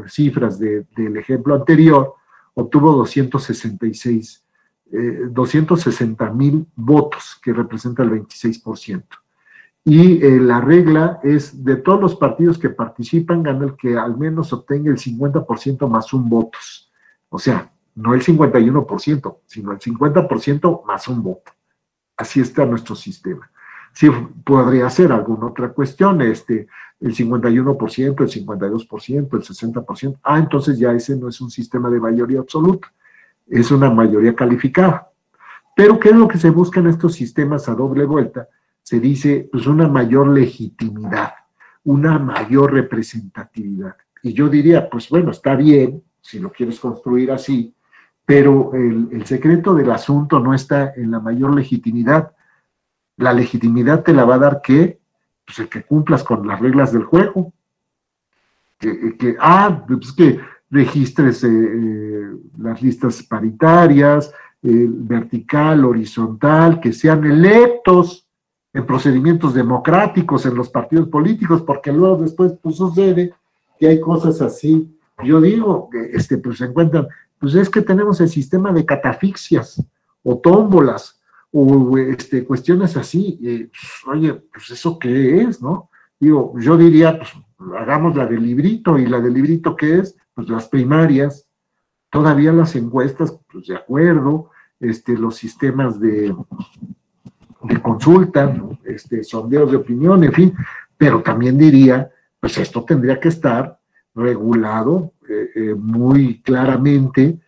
cifras del ejemplo anterior, obtuvo 260,000 votos, que representa el 26%. Y la regla es, de todos los partidos que participan, gana el que al menos obtenga el 50% más un votos. O sea, no el 51%, sino el 50% más un voto. Así está nuestro sistema. Sí, podría ser alguna otra cuestión, el 51%, el 52%, el 60%. Entonces ya ese no es un sistema de mayoría absoluta, es una mayoría calificada. Pero ¿qué es lo que se busca en estos sistemas a doble vuelta? Se dice, pues, una mayor legitimidad, una mayor representatividad. Y yo diría, pues bueno, está bien, si lo quieres construir así, pero el secreto del asunto no está en la mayor legitimidad. La legitimidad te la va a dar pues el que cumplas con las reglas del juego. Pues que registres las listas paritarias, vertical, horizontal, que sean electos en procedimientos democráticos en los partidos políticos, porque luego después pues sucede que hay cosas así. Yo digo, pues se encuentran, pues es que tenemos el sistema de catafixias o tómbolas, o cuestiones así. Oye, pues eso qué es, ¿no? Digo, yo diría, pues hagamos la del librito. ¿Y la del librito qué es? Pues las primarias, todavía las encuestas, pues de acuerdo, los sistemas de consulta, ¿no? Sondeos de opinión, en fin, pero también diría, pues esto tendría que estar regulado muy claramente,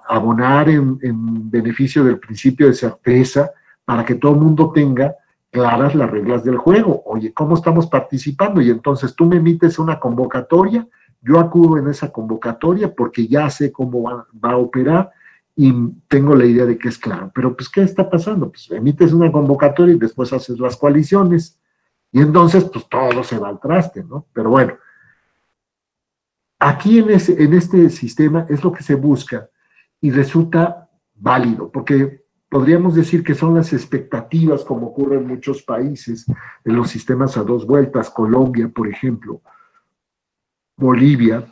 abonar en beneficio del principio de certeza, para que todo el mundo tenga claras las reglas del juego. Oye, ¿cómo estamos participando? Y entonces tú me emites una convocatoria, yo acudo en esa convocatoria porque ya sé cómo va a operar y tengo la idea de que es claro. Pero pues, ¿qué está pasando? Pues emites una convocatoria y después haces las coaliciones y entonces pues todo se va al traste, ¿no? Pero bueno, aquí en este sistema es lo que se busca y resulta válido, porque podríamos decir que son las expectativas, como ocurre en muchos países, en los sistemas a dos vueltas, Colombia, por ejemplo, Bolivia,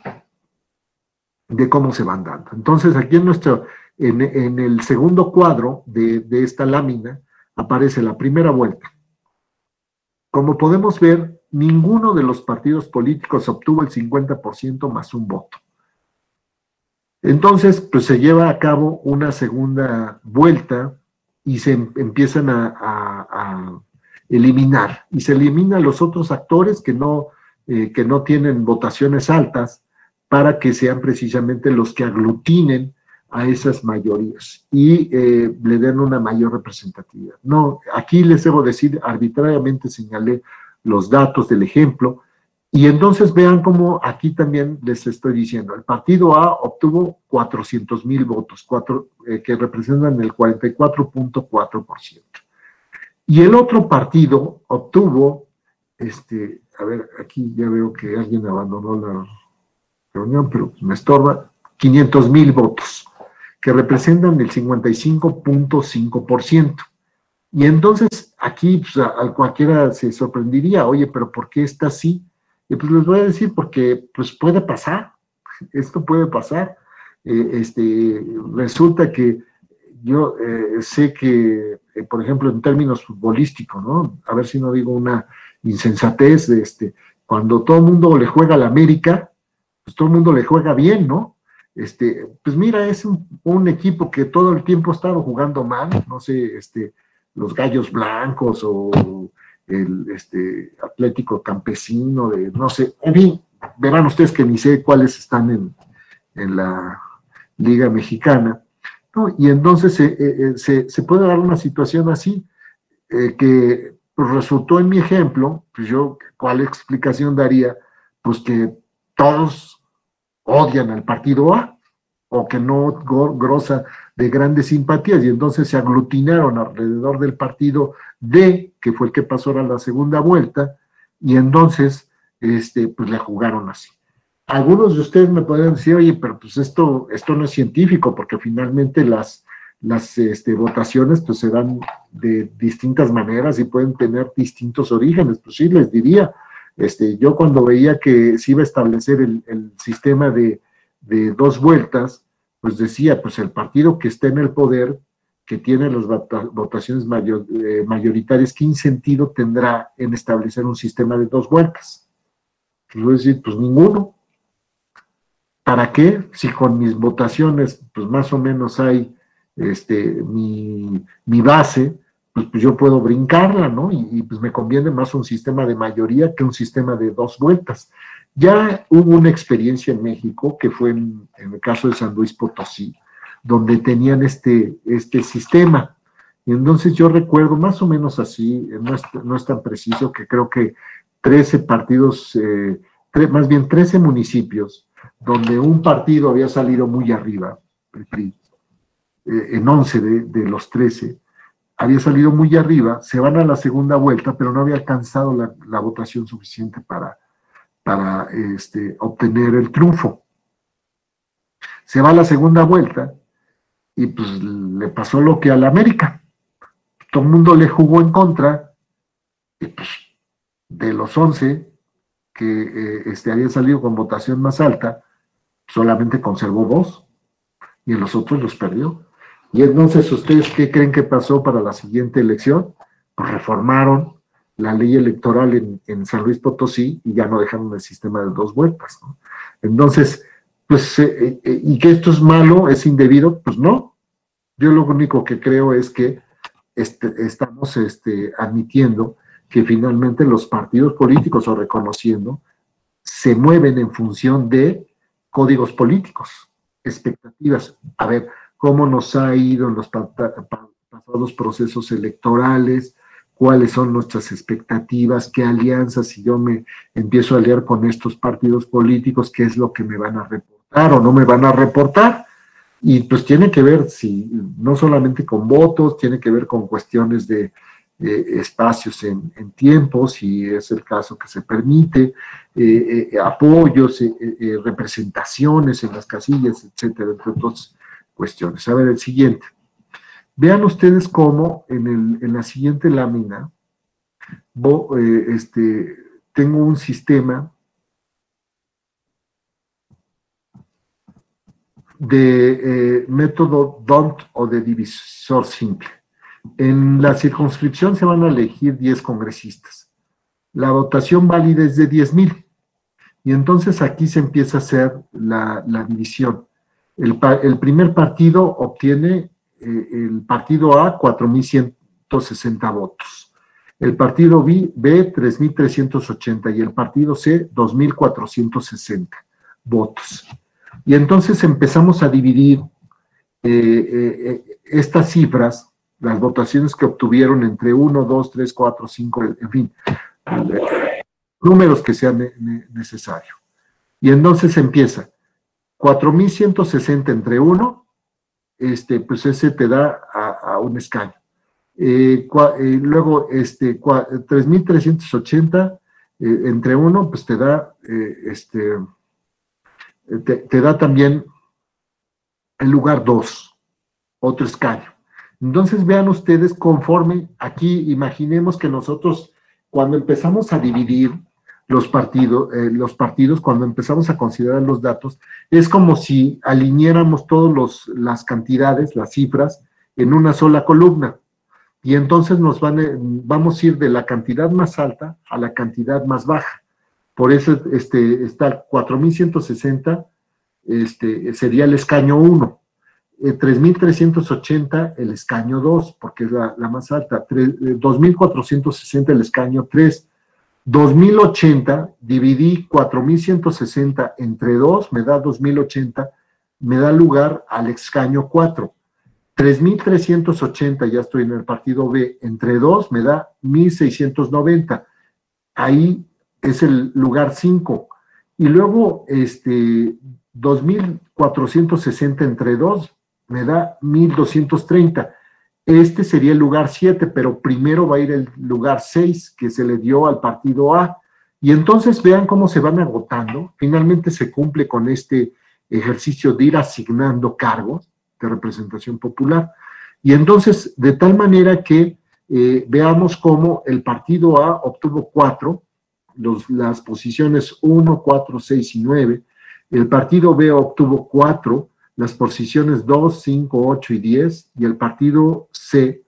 de cómo se van dando. Entonces, aquí en el segundo cuadro de esta lámina aparece la primera vuelta. Como podemos ver, ninguno de los partidos políticos obtuvo el 50% más un voto. Entonces, pues se lleva a cabo una segunda vuelta y se empiezan a eliminar. Y se eliminan los otros actores que no tienen votaciones altas para que sean precisamente los que aglutinen a esas mayorías y le den una mayor representatividad. No, aquí les debo decir, arbitrariamente señalé los datos del ejemplo, y entonces vean cómo aquí también les estoy diciendo, el partido A obtuvo 400,000 votos, que representan el 44.4%. Y el otro partido obtuvo, a ver, aquí ya veo que alguien abandonó la reunión, pero me estorba, 500,000 votos, que representan el 55.5%. Y entonces aquí pues, cualquiera se sorprendería, oye, pero ¿por qué está así? Y pues les voy a decir porque pues puede pasar, esto puede pasar. Resulta que yo sé que, por ejemplo, en términos futbolísticos, ¿no? A ver si no digo una insensatez, cuando todo el mundo le juega al América, pues todo el mundo le juega bien, ¿no? Pues mira, es un equipo que todo el tiempo ha estado jugando mal, no sé, los Gallos Blancos o el Atlético Campesino, no sé, en fin, verán ustedes que ni sé cuáles están en la Liga Mexicana, ¿no? Y entonces se puede dar una situación así, que pues, resultó en mi ejemplo, pues yo, ¿cuál explicación daría? Pues que todos odian al partido A o que no goza de grandes simpatías, y entonces se aglutinaron alrededor del partido D, que fue el que pasó a la segunda vuelta, y entonces pues le jugaron así. Algunos de ustedes me podrían decir, oye, pero pues esto no es científico, porque finalmente las votaciones pues se dan de distintas maneras y pueden tener distintos orígenes. Pues sí, les diría, yo cuando veía que se iba a establecer el sistema de 2 vueltas, pues decía, pues el partido que esté en el poder, que tiene las votaciones mayoritarias, ¿qué sentido tendrá en establecer un sistema de 2 vueltas? Pues voy a decir, pues ninguno. ¿Para qué? Si con mis votaciones, pues más o menos hay mi base, pues yo puedo brincarla, ¿no? Y pues me conviene más un sistema de mayoría que un sistema de 2 vueltas. Ya hubo una experiencia en México, que fue en el caso de San Luis Potosí, donde tenían este sistema. Y entonces yo recuerdo más o menos así, no es tan preciso, que creo que 13 partidos, más bien 13 municipios, donde un partido había salido muy arriba, el PRI, en 11 de los 13, había salido muy arriba, se van a la segunda vuelta, pero no había alcanzado la votación suficiente para obtener el triunfo. Se va a la segunda vuelta y pues le pasó lo que a la América. Todo el mundo le jugó en contra, y pues de los 11 que había salido con votación más alta, solamente conservó 2 y en los otros los perdió. Y entonces, ¿ustedes qué creen que pasó para la siguiente elección? Pues reformaron la ley electoral en San Luis Potosí y ya no dejaron el sistema de 2 vueltas, ¿no? Entonces, pues, ¿y que esto es malo, es indebido? Pues no. Yo lo único que creo es que estamos admitiendo que finalmente los partidos políticos, o reconociendo, se mueven en función de códigos políticos, expectativas. A ver, cómo nos ha ido en los pasados procesos electorales, cuáles son nuestras expectativas, qué alianzas, si yo me empiezo a aliar con estos partidos políticos, qué es lo que me van a reportar o no me van a reportar. Y pues tiene que ver, no solamente con votos, tiene que ver con cuestiones de espacios en tiempo, si es el caso que se permite, apoyos, representaciones en las casillas, etcétera, entre otras cuestiones. A ver, el siguiente. Vean ustedes cómo en la siguiente lámina tengo un sistema de método DONT o de divisor simple. En la circunscripción se van a elegir 10 congresistas. La votación válida es de 10,000. Y entonces aquí se empieza a hacer la división. El primer partido obtiene, el partido A, 4,160 votos. El partido B, 3,380. Y el partido C, 2,460 votos. Y entonces empezamos a dividir estas cifras, las votaciones que obtuvieron entre 1, 2, 3, 4, 5, en fin, números que sean necesarios. Y entonces empieza 4,160 entre 1, pues ese te da a un escaño. Luego 3,380 entre 1, pues te da te da también el lugar 2, otro escaño. Entonces vean ustedes, conforme aquí, imaginemos que nosotros, cuando empezamos a dividir los partidos, cuando empezamos a considerar los datos, es como si alineáramos todas las cantidades, las cifras, en una sola columna. Y entonces vamos a ir de la cantidad más alta a la cantidad más baja. Por eso está 4,160, sería el escaño 1. 3,380 el escaño 2, porque es la más alta. 2,460 el escaño 3. 2,080, dividí 4,160 entre 2, me da 2,080, me da lugar al escaño 4. 3,380, ya estoy en el partido B, entre 2 me da 1,690. Ahí es el lugar 5. Y luego 2,460 entre 2 me da 1,230. Este sería el lugar 7, pero primero va a ir el lugar 6 que se le dio al partido A. Y entonces vean cómo se van agotando. Finalmente se cumple con este ejercicio de ir asignando cargos de representación popular. Y entonces, de tal manera que veamos cómo el partido A obtuvo 4, las posiciones 1, 4, 6 y 9. El partido B obtuvo 4, las posiciones 2, 5, 8 y 10, y el partido C,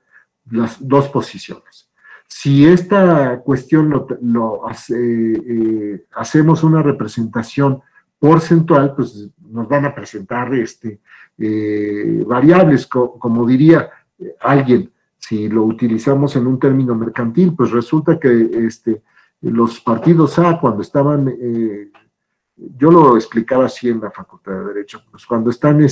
las 2 posiciones. Si esta cuestión hacemos una representación porcentual, pues nos van a presentar variables, como diría alguien, si lo utilizamos en un término mercantil, pues resulta que los partidos A, cuando estaban, yo lo explicaba así en la Facultad de Derecho, pues cuando están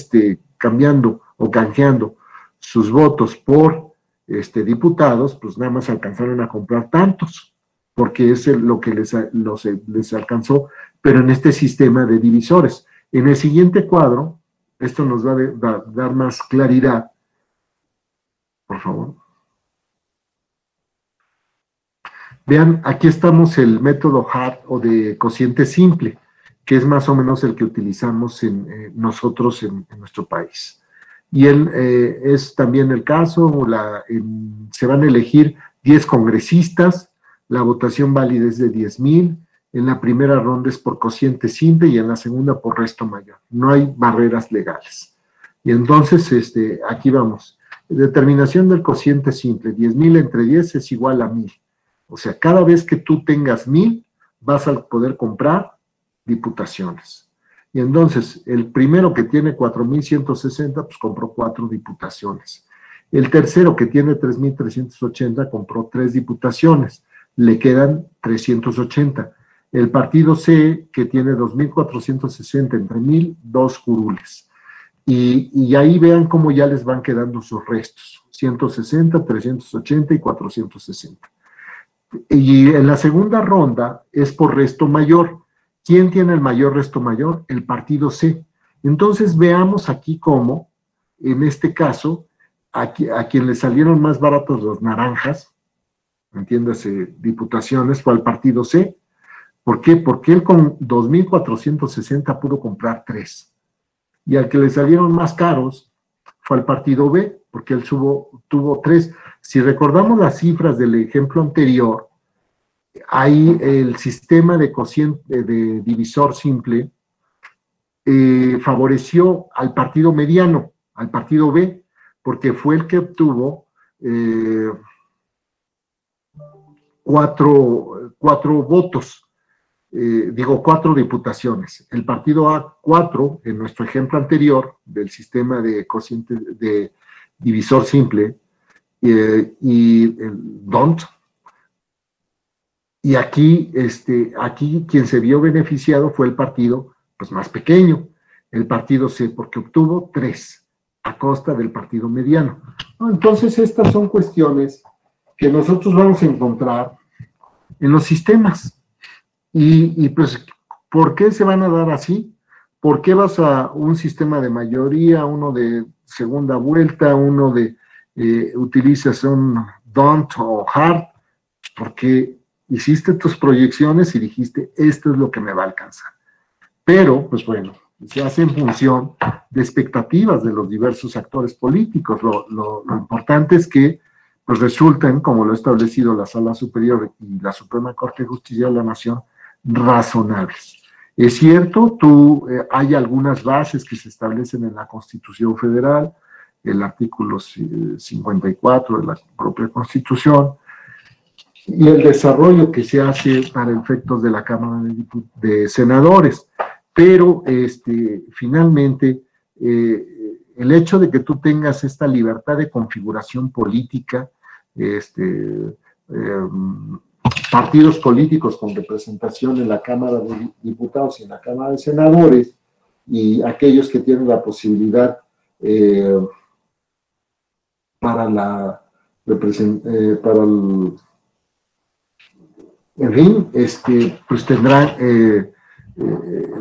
cambiando o canjeando sus votos por diputados, pues nada más alcanzaron a comprar tantos, porque es lo que les alcanzó, pero en este sistema de divisores. En el siguiente cuadro, esto nos va a dar más claridad, por favor. Vean, aquí estamos el método Hart o de cociente simple, que es más o menos el que utilizamos nosotros en nuestro país. Y es también el caso, se van a elegir 10 congresistas, la votación válida es de 10,000, en la primera ronda es por cociente simple y en la segunda por resto mayor. No hay barreras legales. Y entonces, aquí vamos. Determinación del cociente simple, 10,000 entre 10 es igual a 1,000. O sea, cada vez que tú tengas 1,000, vas a poder comprar diputaciones. Y entonces, el primero que tiene 4,160, pues compró 4 diputaciones. El tercero que tiene 3,380, compró 3 diputaciones. Le quedan 380. El partido C, que tiene 2,460 entre 1,000, 2 curules. Y ahí vean cómo ya les van quedando sus restos. 160, 380 y 460. Y en la segunda ronda es por resto mayor. ¿Quién tiene el mayor resto mayor? El partido C. Entonces veamos aquí cómo, en este caso, a quien le salieron más baratos los naranjas, entiéndase, diputaciones, fue al partido C. ¿Por qué? Porque él con 2,460 pudo comprar 3. Y al que le salieron más caros fue al partido B, porque él tuvo 3. Si recordamos las cifras del ejemplo anterior, ahí el sistema de cociente, de divisor simple, favoreció al partido mediano, al partido B, porque fue el que obtuvo 4 votos, 4 diputaciones. El partido A, 4, en nuestro ejemplo anterior del sistema de cociente de divisor simple, y el DONT. Y aquí quien se vio beneficiado fue el partido pues, más pequeño, el partido C, porque obtuvo 3 a costa del partido mediano. Entonces, estas son cuestiones que nosotros vamos a encontrar en los sistemas. Y pues, ¿por qué se van a dar así? ¿Por qué vas a un sistema de mayoría, uno de segunda vuelta, uno de utilizas un DONT o Hart? Porque hiciste tus proyecciones y dijiste, esto es lo que me va a alcanzar. Pero, pues bueno, se hace en función de expectativas de los diversos actores políticos. Lo importante es que pues resulten, como lo ha establecido la Sala Superior y la Suprema Corte de Justicia de la Nación, razonables. Es cierto, hay algunas bases que se establecen en la Constitución Federal, el artículo 54 de la propia Constitución, y el desarrollo que se hace para efectos de la Cámara de Senadores. Pero finalmente, el hecho de que tú tengas esta libertad de configuración política, partidos políticos con representación en la Cámara de Diputados y en la Cámara de Senadores, y aquellos que tienen la posibilidad en fin, pues tendrán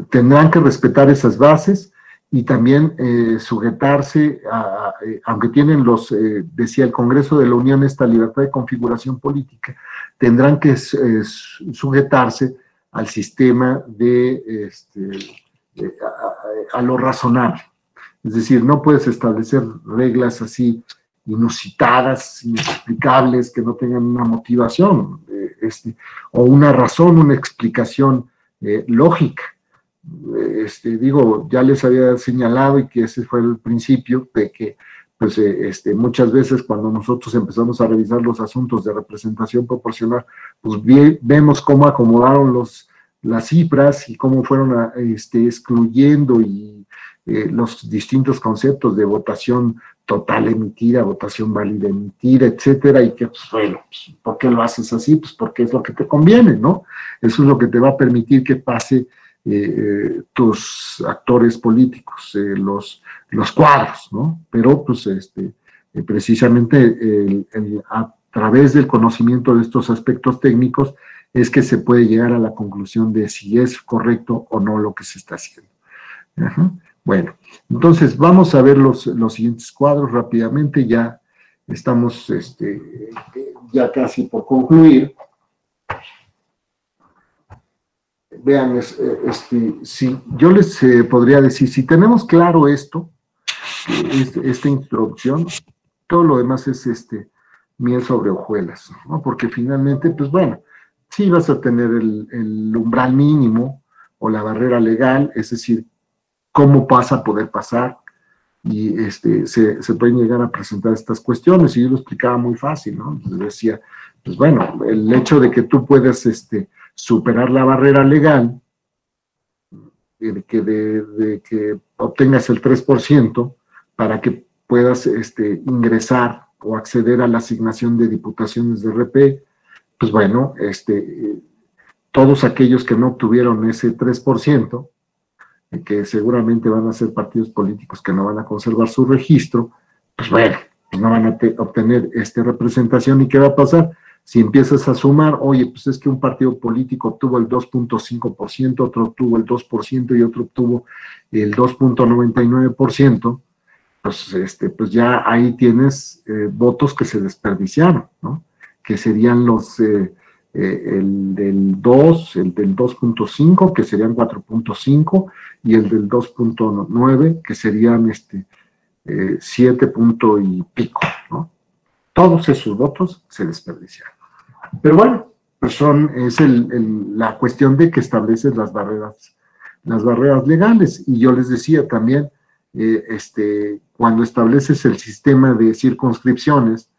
tendrán que respetar esas bases y también sujetarse aunque tienen decía el Congreso de la Unión, esta libertad de configuración política, tendrán que sujetarse al sistema a lo razonable. Es decir, no puedes establecer reglas así inusitadas, inexplicables, que no tengan una motivación, o una razón, una explicación lógica. Digo, ya les había señalado, y que ese fue el principio, de que pues, muchas veces cuando nosotros empezamos a revisar los asuntos de representación proporcional, pues vemos cómo acomodaron las cifras y cómo fueron excluyendo los distintos conceptos de votación total emitida, votación válida emitida, etcétera, y que, pues, bueno, pues, ¿por qué lo haces así? Pues porque es lo que te conviene, ¿no? Eso es lo que te va a permitir que pase tus actores políticos, los cuadros, ¿no? Pero, pues, precisamente a través del conocimiento de estos aspectos técnicos es que se puede llegar a la conclusión de si es correcto o no lo que se está haciendo. Ajá. Bueno, entonces vamos a ver los siguientes cuadros rápidamente, ya estamos ya casi por concluir. Vean, si yo les podría decir, si tenemos claro esta introducción, todo lo demás es miel sobre hojuelas, ¿no? Porque finalmente, pues bueno, sí vas a tener el umbral mínimo o la barrera legal, es decir, cómo pasa a poder pasar, y se pueden llegar a presentar estas cuestiones, y yo lo explicaba muy fácil, ¿no? Entonces decía, pues bueno, el hecho de que tú puedas superar la barrera legal, de que obtengas el 3% para que puedas ingresar o acceder a la asignación de diputaciones de RP, pues bueno, todos aquellos que no obtuvieron ese 3%, que seguramente van a ser partidos políticos que no van a conservar su registro, pues bueno, pues no van a obtener representación. ¿Y qué va a pasar? Si empiezas a sumar, oye, pues es que un partido político obtuvo el 2.5%, otro obtuvo el 2% y otro obtuvo el 2.99%, pues ya ahí tienes votos que se desperdiciaron, ¿no? Que serían el del 2, el del 2.5, que serían 4.5, y el del 2.9, que serían 7 punto y pico, ¿no? Todos esos votos se desperdiciaron. Pero bueno, pues es la cuestión de que estableces las barreras legales. Y yo les decía también, cuando estableces el sistema de circunscripciones,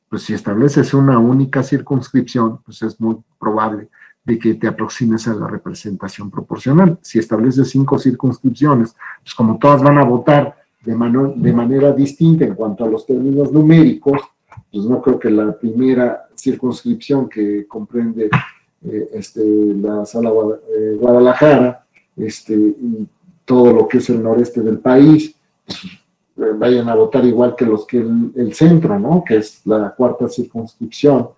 pues si estableces una única circunscripción, pues es muy probable de que te aproximes a la representación proporcional. Si estableces 5 circunscripciones, pues como todas van a votar de manera distinta en cuanto a los términos numéricos, pues no creo que la primera circunscripción que comprende la sala Guadalajara, y todo lo que es el noreste del país, pues, vayan a votar igual que los que el centro, ¿no? Que es la 4ª circunscripción,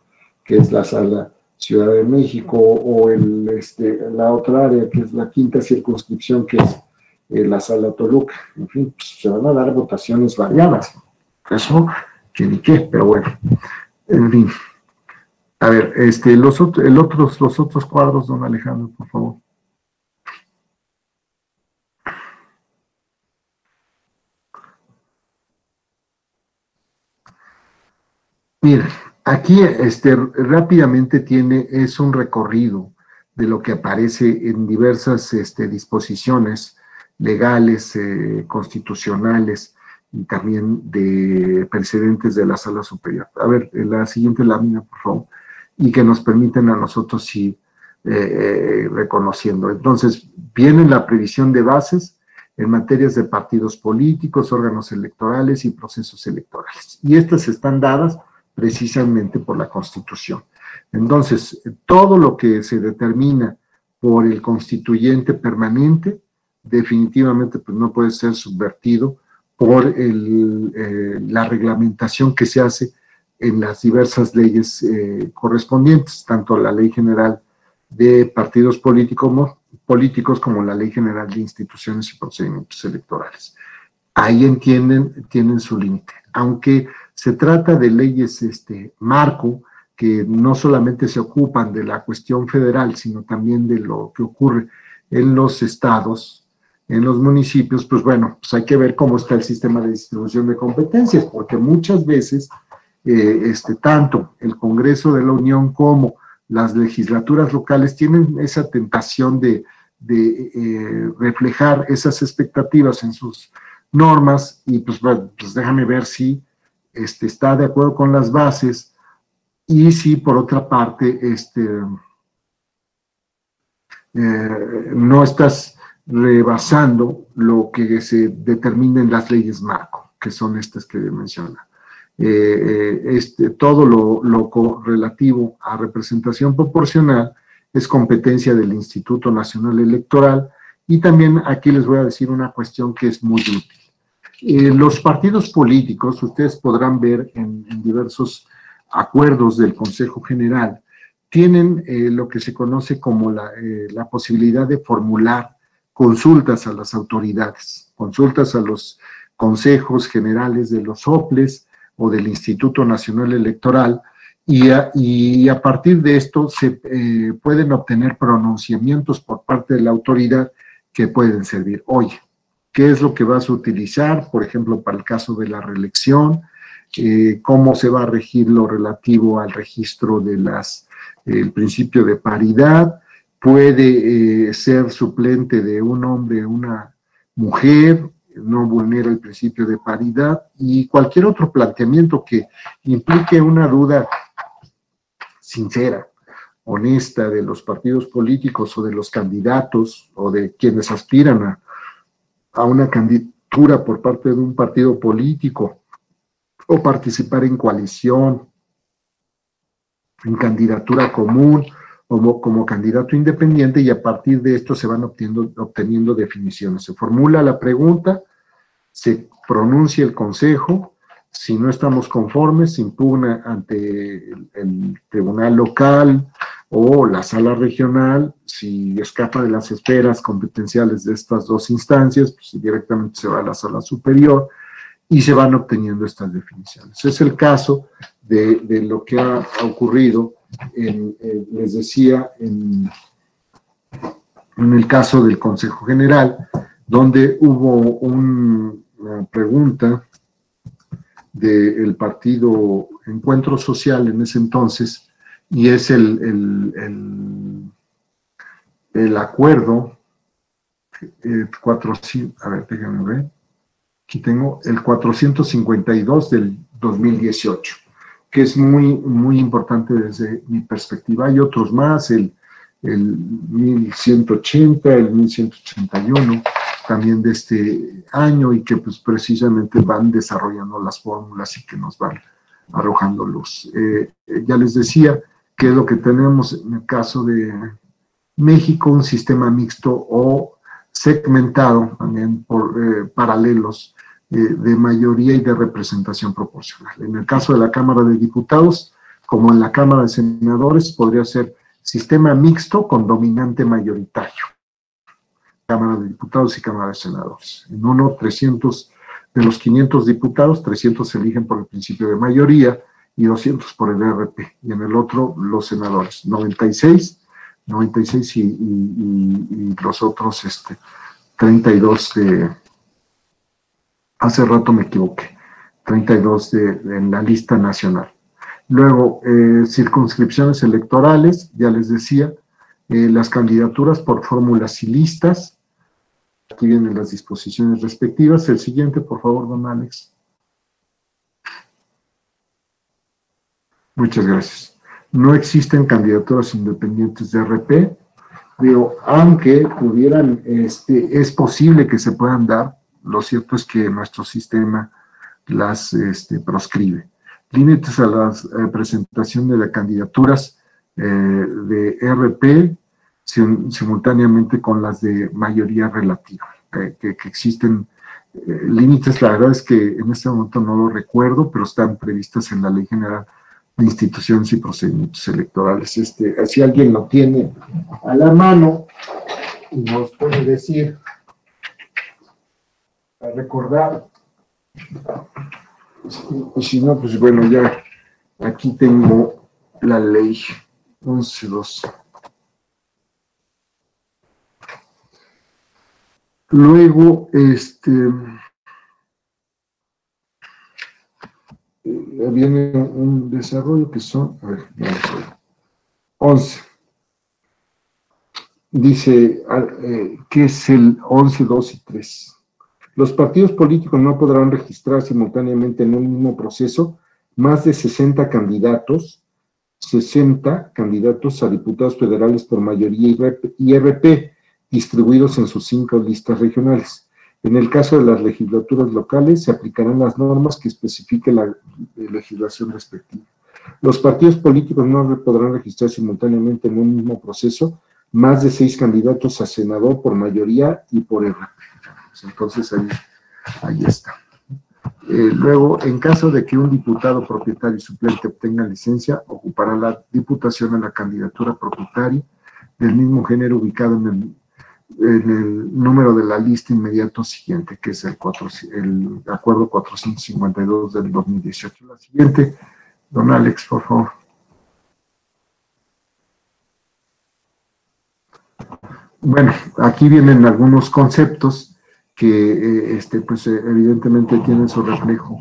que es la sala Ciudad de México, o la otra área, que es la 5ª circunscripción, que es la sala Toluca. En fin, pues, se van a dar votaciones variadas. Eso, que ni qué, pero bueno. En fin. A ver, los otros cuadros, don Alejandro, por favor. Mira, aquí rápidamente es un recorrido de lo que aparece en diversas disposiciones legales, constitucionales, y también de precedentes de la Sala Superior. A ver, la siguiente lámina, por favor, y que nos permiten a nosotros ir reconociendo. Entonces, viene la previsión de bases en materias de partidos políticos, órganos electorales y procesos electorales. Y estas están dadas precisamente por la Constitución. Entonces, todo lo que se determina por el constituyente permanente, definitivamente pues, no puede ser subvertido por la reglamentación que se hace en las diversas leyes correspondientes, tanto la Ley General de Partidos Políticos políticos como la Ley General de Instituciones y Procedimientos Electorales. Ahí tienen su límite, aunque se trata de leyes marco, que no solamente se ocupan de la cuestión federal, sino también de lo que ocurre en los estados, en los municipios. Pues bueno, pues hay que ver cómo está el sistema de distribución de competencias, porque muchas veces tanto el Congreso de la Unión como las legislaturas locales tienen esa tentación de reflejar esas expectativas en sus normas, y pues, bueno, pues déjame ver si está de acuerdo con las bases, y si por otra parte no estás rebasando lo que se determina en las leyes marco, que son estas que menciona. Todo lo relativo a representación proporcional es competencia del Instituto Nacional Electoral, y también aquí les voy a decir una cuestión que es muy útil. Los partidos políticos, ustedes podrán ver en diversos acuerdos del Consejo General, tienen lo que se conoce como la posibilidad de formular consultas a las autoridades, consultas a los consejos generales de los OPLES o del Instituto Nacional Electoral, y a partir de esto se pueden obtener pronunciamientos por parte de la autoridad que pueden servir. Oye, ¿qué es lo que vas a utilizar, por ejemplo, para el caso de la reelección? ¿Cómo se va a regir lo relativo al registro de el principio de paridad? Puede ser suplente de un hombre o una mujer, no vulnera el principio de paridad, y cualquier otro planteamiento que implique una duda sincera, honesta, de los partidos políticos o de los candidatos o de quienes aspiran a una candidatura por parte de un partido político, o participar en coalición, en candidatura común, o como candidato independiente, y a partir de esto se van obteniendo definiciones. Se formula la pregunta, se pronuncia el consejo, si no estamos conformes, se impugna ante el tribunal local o la sala regional. Si escapa de las esferas competenciales de estas dos instancias, pues directamente se va a la sala superior, y se van obteniendo estas definiciones. Es el caso de lo que ha ocurrido, les decía, en el caso del Consejo General, donde hubo una pregunta del partido Encuentro Social en ese entonces, y es el acuerdo 400, a ver, déjenme ver. Aquí tengo el 452 del 2018, que es muy, muy importante desde mi perspectiva. Hay otros más, el 1180, el 1181, también de este año, y que pues precisamente van desarrollando las fórmulas y que nos van arrojando luz. Ya les decía que es lo que tenemos en el caso de México, un sistema mixto o segmentado también por paralelos de mayoría y de representación proporcional. En el caso de la Cámara de Diputados, como en la Cámara de Senadores, podría ser sistema mixto con dominante mayoritario. Cámara de Diputados y Cámara de Senadores. En uno, 300 de los 500 diputados, 300 se eligen por el principio de mayoría y 200 por el RP. Y en el otro, los senadores, 96 y los otros 32 hace rato me equivoqué, 32 en la lista nacional. Luego, circunscripciones electorales, ya les decía, las candidaturas por fórmulas y listas. Aquí vienen las disposiciones respectivas. El siguiente, por favor, don Alex. Muchas gracias. No existen candidaturas independientes de RP, pero aunque pudieran, es posible que se puedan dar. Lo cierto es que nuestro sistema las proscribe. Límites a la presentación de las candidaturas de RP simultáneamente con las de mayoría relativa, que existen límites. La verdad es que en este momento no lo recuerdo, pero están previstas en la Ley General de Instituciones y Procedimientos Electorales. Si alguien lo tiene a la mano, nos puede decir, a recordar, y si no, pues bueno, ya aquí tengo la ley 11.2. Luego, viene un desarrollo que son, a ver, vamos a ver, 11. Dice, ¿qué es el 11, 2 y 3? Los partidos políticos no podrán registrar simultáneamente en un mismo proceso más de 60 candidatos a diputados federales por mayoría y RP, distribuidos en sus 5 listas regionales. En el caso de las legislaturas locales, se aplicarán las normas que especifique la legislación respectiva. Los partidos políticos no podrán registrar simultáneamente en un mismo proceso más de 6 candidatos a senador por mayoría y por RP. Entonces, ahí está. Luego, en caso de que un diputado propietario y suplente obtenga licencia, ocupará la diputación a la candidatura propietaria del mismo género ubicado en el número de la lista inmediato siguiente, que es el acuerdo 452 del 2018. La siguiente, don Alex, por favor. Bueno, aquí vienen algunos conceptos que pues evidentemente tienen su reflejo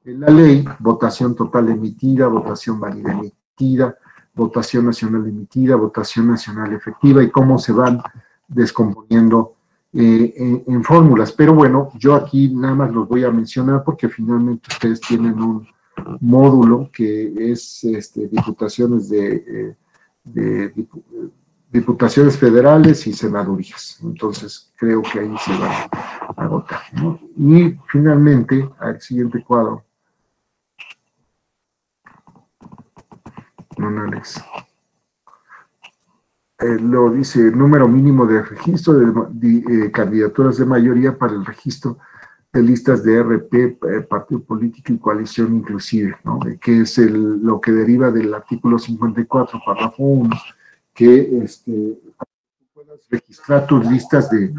en la ley: votación total emitida, votación válida emitida, votación nacional emitida, votación nacional efectiva, y cómo se van descomponiendo en fórmulas. Pero bueno, yo aquí nada más los voy a mencionar porque finalmente ustedes tienen un módulo que es diputaciones diputaciones federales y senadurías. Entonces, creo que ahí se va a agotar, ¿no? Y finalmente, al siguiente cuadro. Don Alex. Lo dice: número mínimo de registro de candidaturas de mayoría para el registro de listas de RP, partido político y coalición inclusive, ¿no? Que es lo que deriva del artículo 54, párrafo 1, que puedas registrar tus listas que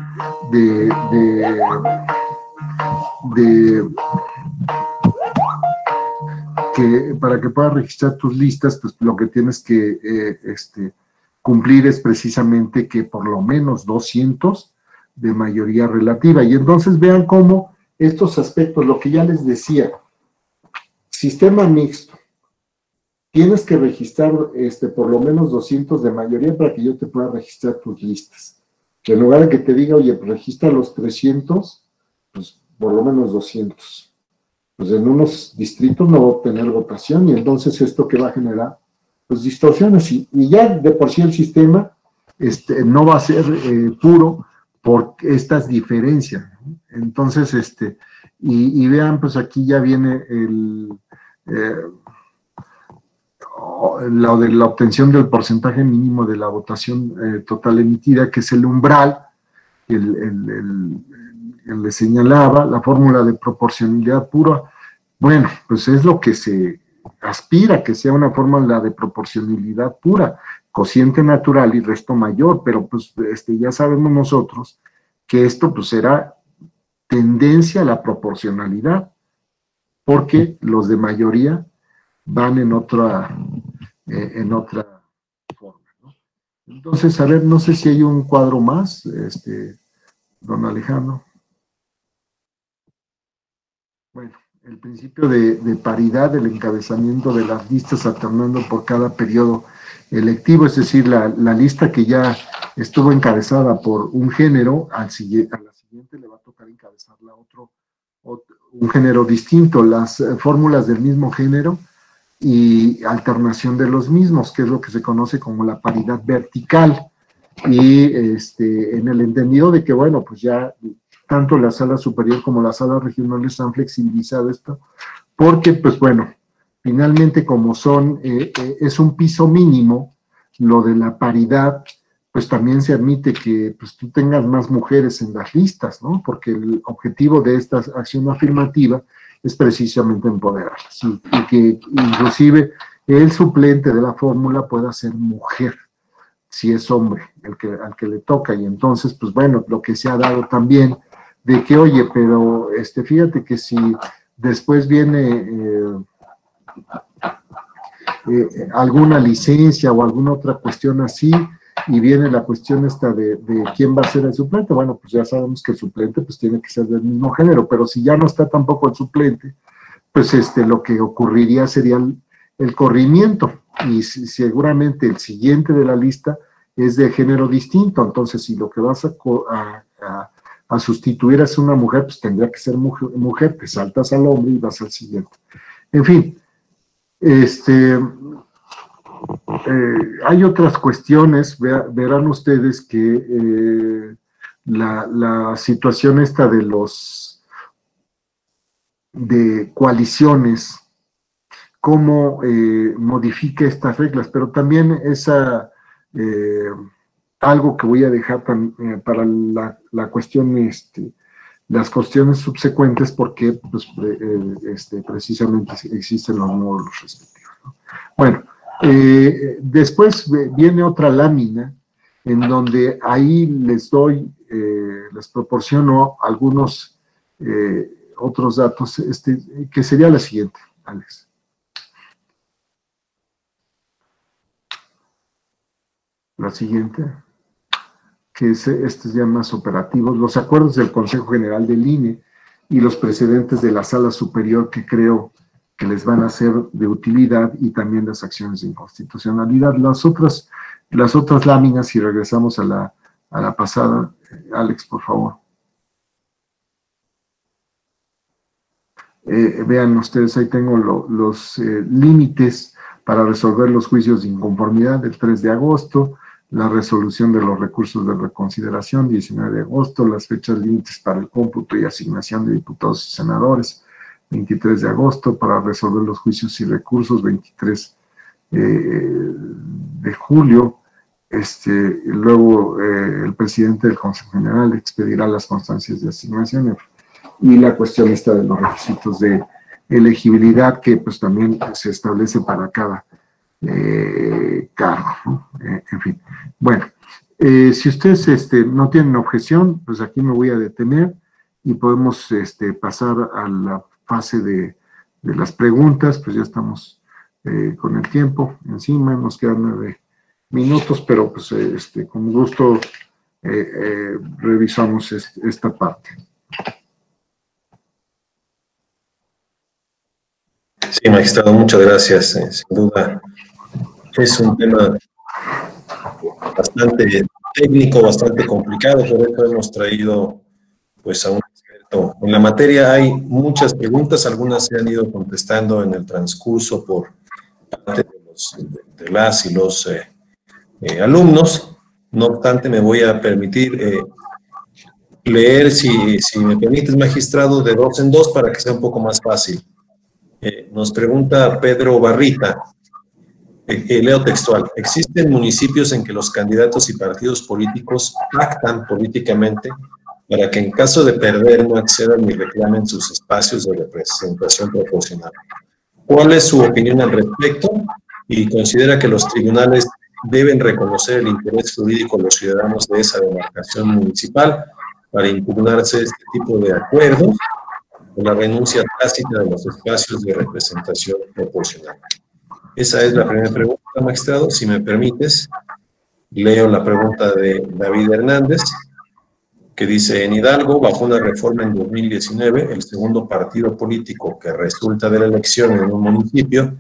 para que puedas registrar tus listas, pues lo que tienes que cumplir es precisamente que por lo menos 200 de mayoría relativa. Y entonces vean cómo estos aspectos, lo que ya les decía, sistema mixto, tienes que registrar por lo menos 200 de mayoría para que yo te pueda registrar tus listas. Que en lugar de que te diga, oye, pues registra los 300, pues por lo menos 200. Pues en unos distritos no va a obtener votación, y entonces esto que va a generar, pues distorsiones, y ya de por sí el sistema no va a ser puro por estas diferencias, ¿no? Entonces, y vean, pues aquí ya viene lo de la obtención del porcentaje mínimo de la votación total emitida, que es el umbral, le señalaba, la fórmula de proporcionalidad pura. Bueno, pues es lo que se aspira, que sea una fórmula de proporcionalidad pura, cociente natural y resto mayor, pero pues ya sabemos nosotros que esto pues será tendencia a la proporcionalidad, porque los de mayoría van en otra forma, ¿no? Entonces, a ver, no sé si hay un cuadro más, don Alejandro. Bueno, el principio de paridad del encabezamiento de las listas alternando por cada periodo electivo, es decir, la lista que ya estuvo encabezada por un género, a la siguiente le va a tocar encabezarla un género distinto, las fórmulas del mismo género y alternación de los mismos, que es lo que se conoce como la paridad vertical, y en el entendido de que, bueno, pues ya tanto la sala superior como las salas regionales han flexibilizado esto, porque, pues bueno, finalmente como es un piso mínimo, lo de la paridad, pues también se admite que pues, tú tengas más mujeres en las listas, ¿no? Porque el objetivo de esta acción afirmativa es precisamente empoderarlas, y que inclusive el suplente de la fórmula pueda ser mujer. si es hombre al que le toca. Y entonces, pues bueno, lo que se ha dado también de que, oye, pero fíjate que si después viene alguna licencia o alguna otra cuestión así, y viene la cuestión esta de quién va a ser el suplente, bueno, pues ya sabemos que el suplente pues tiene que ser del mismo género, pero si ya no está tampoco el suplente, pues lo que ocurriría sería el corrimiento, y seguramente el siguiente de la lista es de género distinto. Entonces si lo que vas a sustituir es una mujer, pues tendría que ser mujer, te saltas al hombre y vas al siguiente. En fin, hay otras cuestiones. Verán ustedes que la situación esta de coaliciones, cómo modifica estas reglas, pero también algo que voy a dejar para la cuestión, las cuestiones subsecuentes, porque pues, precisamente existen los módulos respectivos, ¿no? Bueno, después viene otra lámina en donde ahí les proporciono algunos otros datos, que sería la siguiente, Alex. La siguiente, que es ya más operativos, los acuerdos del Consejo General del INE y los precedentes de la Sala Superior, que creo que les van a ser de utilidad, y también las acciones de inconstitucionalidad. Las otras láminas, si regresamos a la pasada, Alex, por favor. Vean ustedes, ahí tengo los límites para resolver los juicios de inconformidad del 3 de agosto, la resolución de los recursos de reconsideración, 19 de agosto, las fechas límites para el cómputo y asignación de diputados y senadores, 23 de agosto, para resolver los juicios y recursos, 23 de julio. Luego el presidente del Consejo General expedirá las constancias de asignación, y la cuestión esta de los requisitos de elegibilidad, que pues también se establece para cada cargo, ¿no? En fin, bueno, si ustedes no tienen objeción, pues aquí me voy a detener y podemos pasar a la fase de las preguntas. Pues ya estamos con el tiempo encima, nos quedan 9 minutos, pero pues con gusto revisamos esta parte. Sí, magistrado, muchas gracias. Sin duda es un tema bastante técnico, bastante complicado, por eso hemos traído pues a un experto en la materia. Hay muchas preguntas, algunas se han ido contestando en el transcurso por parte de las y los alumnos. No obstante, me voy a permitir leer, si me permites, magistrado, de 2 en 2 para que sea un poco más fácil. Nos pregunta Pedro Barrita, leo textual: ¿existen municipios en que los candidatos y partidos políticos pactan políticamente para que en caso de perder no accedan ni reclamen sus espacios de representación proporcional? ¿Cuál es su opinión al respecto? ¿Y considera que los tribunales deben reconocer el interés jurídico de los ciudadanos de esa demarcación municipal para impugnarse este tipo de acuerdos, o la renuncia tácita de los espacios de representación proporcional? Esa es la primera pregunta, magistrado. Si me permites, leo la pregunta de David Hernández, que dice: en Hidalgo, bajo una reforma en 2019, el segundo partido político que resulta de la elección en un municipio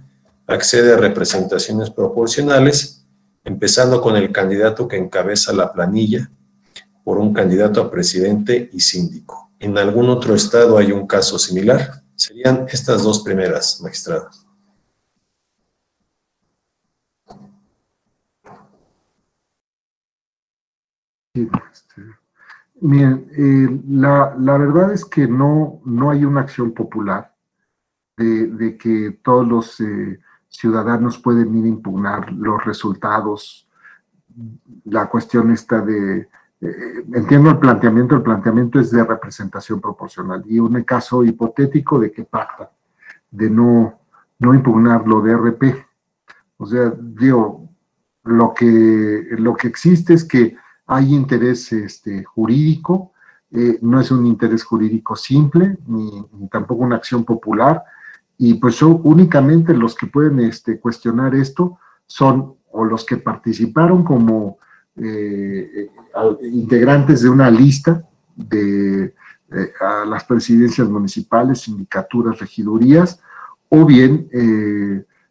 accede a representaciones proporcionales, empezando con el candidato que encabeza la planilla por un candidato a presidente y síndico. ¿En algún otro estado hay un caso similar? Serían estas 2 primeras, magistrado. Miren, la verdad es que no hay una acción popular de que todos los ciudadanos pueden ir a impugnar los resultados. La cuestión está entiendo el planteamiento es de representación proporcional, y un caso hipotético de que pacta, de no impugnar lo de RP. O sea, digo, lo que existe es que hay interés jurídico, no es un interés jurídico simple, ni tampoco una acción popular, y pues son únicamente los que pueden cuestionar esto son o los que participaron como integrantes de una lista de a las presidencias municipales, sindicaturas, regidurías, o bien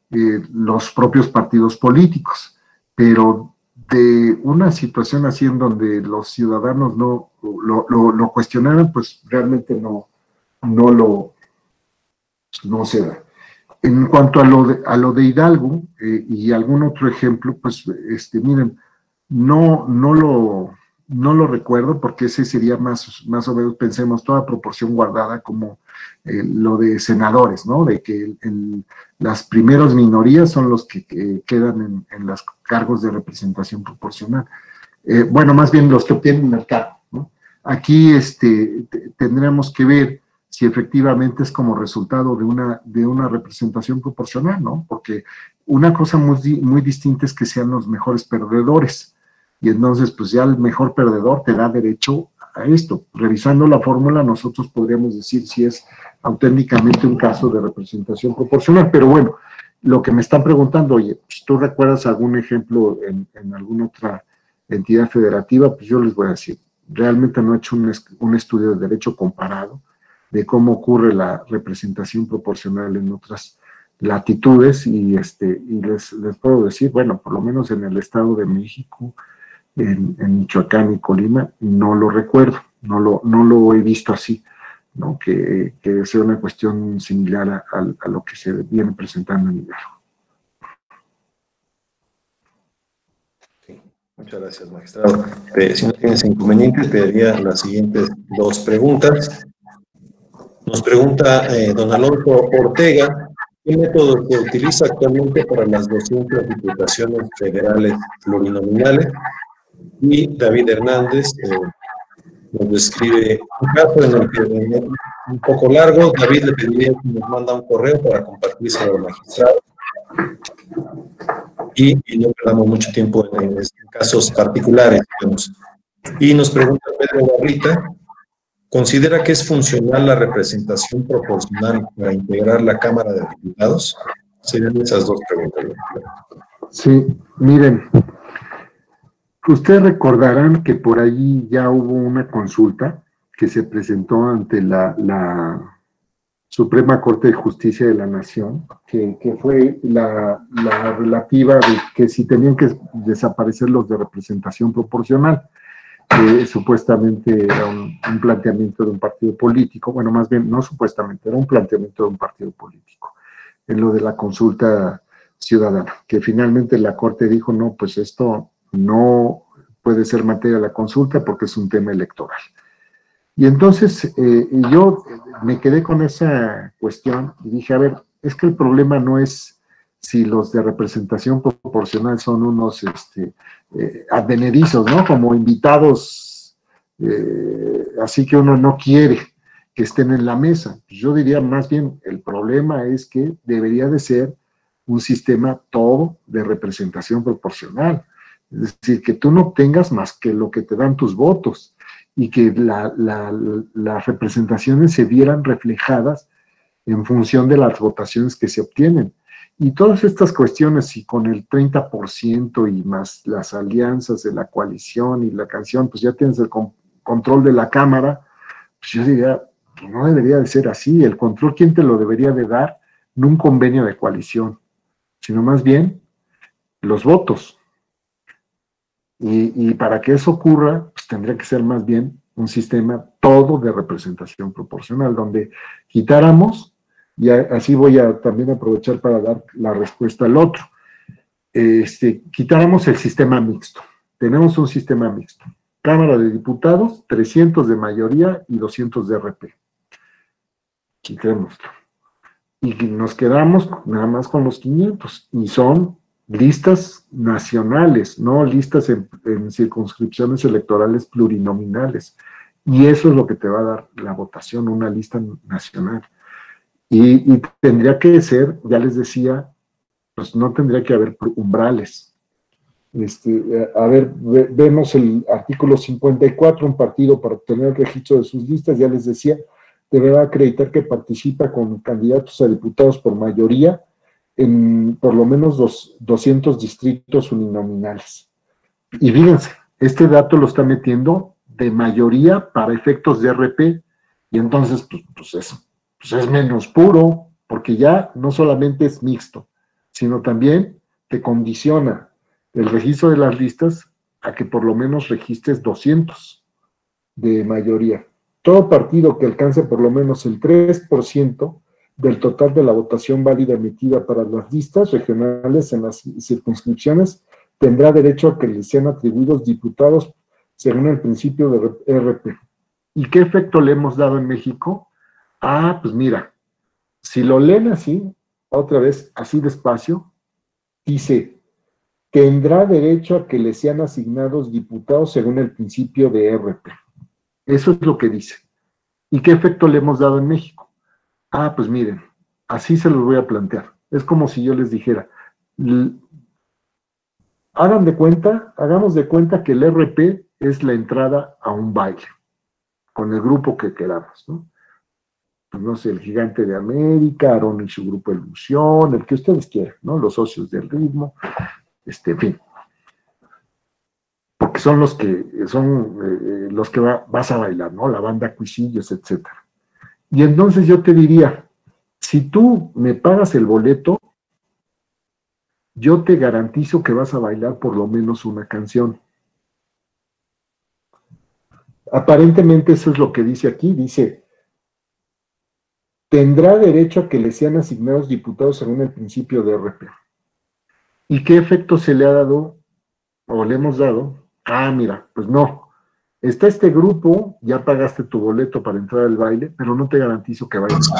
los propios partidos políticos. Pero de una situación así en donde los ciudadanos no lo cuestionaran, pues realmente no se da. En cuanto a lo de Hidalgo y algún otro ejemplo, pues miren, no lo recuerdo porque ese sería más o menos, pensemos, toda proporción guardada como lo de senadores, ¿no? De que las primeras minorías son los que quedan en los cargos de representación proporcional. Bueno, más bien los que obtienen el cargo, ¿no? Aquí tendremos que ver si efectivamente es como resultado de una representación proporcional, ¿no? Porque una cosa muy distinta es que sean los mejores perdedores, y entonces pues ya el mejor perdedor te da derecho a esto. Revisando la fórmula nosotros podríamos decir si es auténticamente un caso de representación proporcional, pero bueno, lo que me están preguntando, oye, pues, ¿tú recuerdas algún ejemplo en alguna otra entidad federativa? Pues yo les voy a decir, realmente no he hecho un estudio de derecho comparado de cómo ocurre la representación proporcional en otras latitudes, y les puedo decir, bueno, por lo menos en el Estado de México, en Michoacán y Colima, no lo recuerdo, no lo he visto así, ¿no? Que sea una cuestión similar a lo que se viene presentando en Hidalgo. Sí, muchas gracias, magistrado. Si no tienes inconvenientes, pediría las siguientes dos preguntas. Nos pregunta don Alonso Ortega, ¿qué método se utiliza actualmente para las 200 diputaciones federales plurinominales? Y David Hernández nos describe un caso en el que es un poco largo. David le pediría que nos manda un correo para compartírselo al magistrado. Y no perdamos mucho tiempo en casos particulares, digamos. Y nos pregunta Pedro Barrita, ¿considera que es funcional la representación proporcional para integrar la Cámara de Diputados? Serían esas dos preguntas. Sí, miren, ustedes recordarán que por ahí ya hubo una consulta que se presentó ante la Suprema Corte de Justicia de la Nación, que fue la relativa de que si tenían que desaparecer los de representación proporcional, que supuestamente era un planteamiento de un partido político, bueno, más bien no supuestamente, era un planteamiento de un partido político, en lo de la consulta ciudadana, que finalmente la Corte dijo, no, pues esto no puede ser materia de la consulta porque es un tema electoral. Y entonces yo me quedé con esa cuestión y dije, a ver, es que el problema no es si los de representación proporcional son unos advenedizos, ¿no? Como invitados, así que uno no quiere que estén en la mesa. Yo diría más bien, el problema es que debería de ser un sistema todo de representación proporcional. Es decir, que tú no obtengas más que lo que te dan tus votos, y que las representaciones se vieran reflejadas en función de las votaciones que se obtienen. Y todas estas cuestiones, y con el 30% y más las alianzas de la coalición y la canción, pues ya tienes el control de la Cámara, pues yo diría que no debería de ser así. El control, ¿quién te lo debería de dar? No un convenio de coalición, sino más bien los votos. Y para que eso ocurra, pues tendría que ser más bien un sistema todo de representación proporcional, donde quitáramos, y así voy a también aprovechar para dar la respuesta al otro, quitáramos el sistema mixto. Tenemos un sistema mixto. Cámara de Diputados, 300 de mayoría y 200 de RP. Quitémoslo. Y nos quedamos nada más con los 500, y son listas nacionales, no listas en circunscripciones electorales plurinominales. Y eso es lo que te va a dar la votación, una lista nacional. Y tendría que ser, ya les decía, pues no tendría que haber umbrales. A ver, vemos el artículo 54, un partido para obtener el registro de sus listas, ya les decía, deberá acreditar que participa con candidatos a diputados por mayoría en por lo menos 200 distritos uninominales. Y fíjense, este dato lo está metiendo de mayoría para efectos de RP, y entonces pues es menos puro, porque ya no solamente es mixto, sino también te condiciona el registro de las listas a que por lo menos registres 200 de mayoría. Todo partido que alcance por lo menos el 3% del total de la votación válida emitida para las listas regionales en las circunscripciones tendrá derecho a que le sean atribuidos diputados según el principio de RP. ¿Y qué efecto le hemos dado en México? Pues mira, si lo leen así, otra vez, así despacio, dice, tendrá derecho a que le sean asignados diputados según el principio de RP. Eso es lo que dice. ¿Y qué efecto le hemos dado en México? Pues miren, así se los voy a plantear. Es como si yo les dijera, hagamos de cuenta que el RP es la entrada a un baile, con el grupo que queramos, ¿no? Pues no sé, el Gigante de América, Aarón y su grupo Ilusión, el que ustedes quieran, ¿no? Los Socios del Ritmo, en fin. Porque son los que vas a bailar, ¿no? La banda Cuisillos, etc. Y entonces yo te diría, si tú me pagas el boleto, yo te garantizo que vas a bailar por lo menos una canción. Aparentemente eso es lo que dice aquí, dice, tendrá derecho a que le sean asignados diputados según el principio de RP. ¿Y qué efecto se le ha dado o le hemos dado? Mira, pues no. Está este grupo, ya pagaste tu boleto para entrar al baile, pero no te garantizo que vayas.